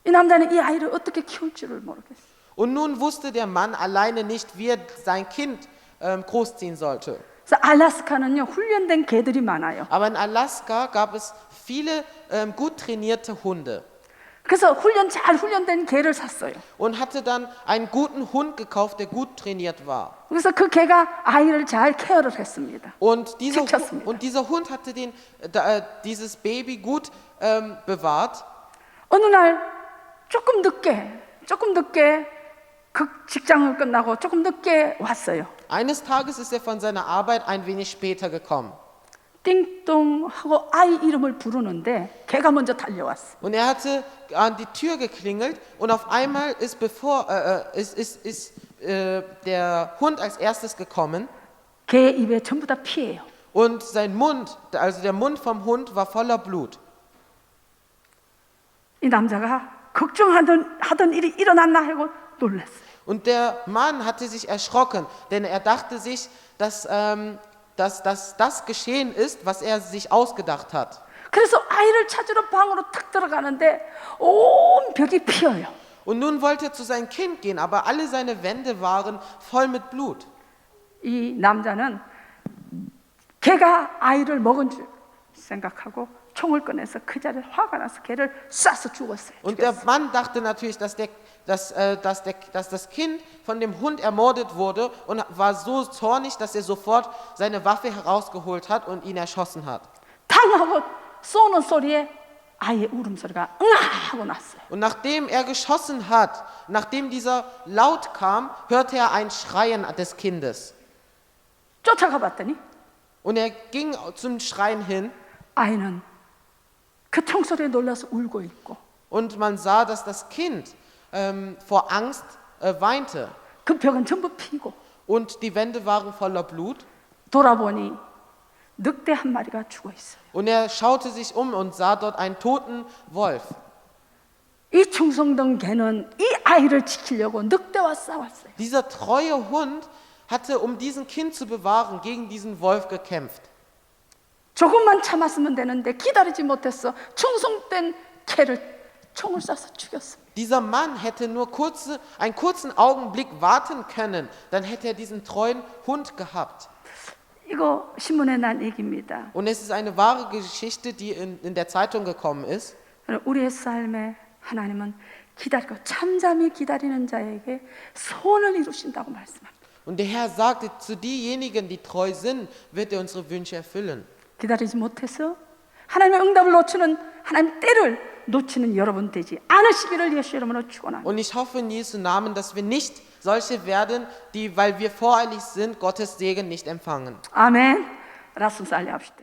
이 남자는 이 아이를 어떻게 키울 줄을 모르겠어요. Und nun wusste der Mann alleine nicht, wie er sein Kind großziehen sollte. 그래서 알래스카는요 훈련된 개들이 많아요. Aber in Alaska gab es viele gut trainierte Hunde 그래서 잘 훈련된 개를 샀어요. und hatte dann einen guten Hund gekauft, der gut trainiert war. 그래서 그 개가 아이를 잘 케어를 했습니다. Und 지켰습니다. dieser Hund hatte dieses Baby gut bewahrt. 어느 날 조금 늦게 그 직장을 끝나고 조금 늦게 왔어요. Eines Tages ist er von seiner Arbeit ein wenig später gekommen. 띵동 하고 아이 이름을 부르는데 개가 먼저 달려왔어. Und er hatte an die Tür geklingelt und auf einmal ist der Hund als erstes gekommen 개 입에 전부 다 피예요. und sein Mund, also der Mund vom Hund war voller Blut. 이 남자가 걱정하던 일이 일어났나 하고 놀랐어요. Und der Mann hatte sich erschrocken, denn er dachte sich, dass das geschehen ist, was er sich ausgedacht hat. 그래서 아이를 찾으러 방으로 탁 들어가는데 온 벽이 피어요. Und nun wollte er zu seinem Kind gehen, aber alle seine Wände waren voll mit Blut. 이 남자는 걔가 아이를 먹은 줄 생각하고 총을 꺼내서 그 자리에 화가 나서 걔를 쏴서 죽었어요. Und der Mann dachte natürlich, dass das Kind von dem Hund ermordet wurde und war so zornig, dass er sofort seine Waffe herausgeholt hat und ihn erschossen hat. 당하고 쏘는 소리에 아이의 울음소리가 응아 하고 났어요. Und nachdem er geschossen hat, nachdem dieser Laut kam, hörte er ein Schreien des Kindes. 쫓아가 봤더니 Und er ging zum Schreien hin 아이는 그 총소리에 놀라서 울고 있고 und man sah, dass das Kind vor Angst weinte. 그 벽은 전부 피고 Und die Wände waren voller Blut. 돌아보니 늑대 한 마리가 죽어 있어요. Und er schaute sich um und sah dort einen toten Wolf. 이 충성된 개는 이 아이를 지키려고 늑대와 싸웠어요. Dieser treue Hund hatte, um diesen Kind zu bewahren, gegen diesen Wolf gekämpft. 조금만 참았으면 되는데 기다리지 못했어. 충성된 개를 총을 쏴서 죽였습니다. Dieser Mann hätte nur einen kurzen Augenblick warten können, dann hätte er diesen treuen Hund gehabt. 이거 신문에 난 얘기입니다. Und es ist eine wahre Geschichte, die in der Zeitung gekommen ist. 우리의 삶에 하나님은 기다리고 잠잠히 기다리는 자에게 소원을 이루신다고 말씀합니다. Und der Herr sagte, zu diejenigen, die treu sind, wird er unsere Wünsche erfüllen. 기다리지 못해서 하나님의 응답을 놓치는 하나님 때를 놓치는 여러분 되지 않으시기를 예수 이름으로 축원합니다. Und ich hoffe in Jesu Namen, dass wir nicht solche werden, die, weil wir voreilig sind, Gottes Segen nicht empfangen. 아멘. 라스 살리 합시다.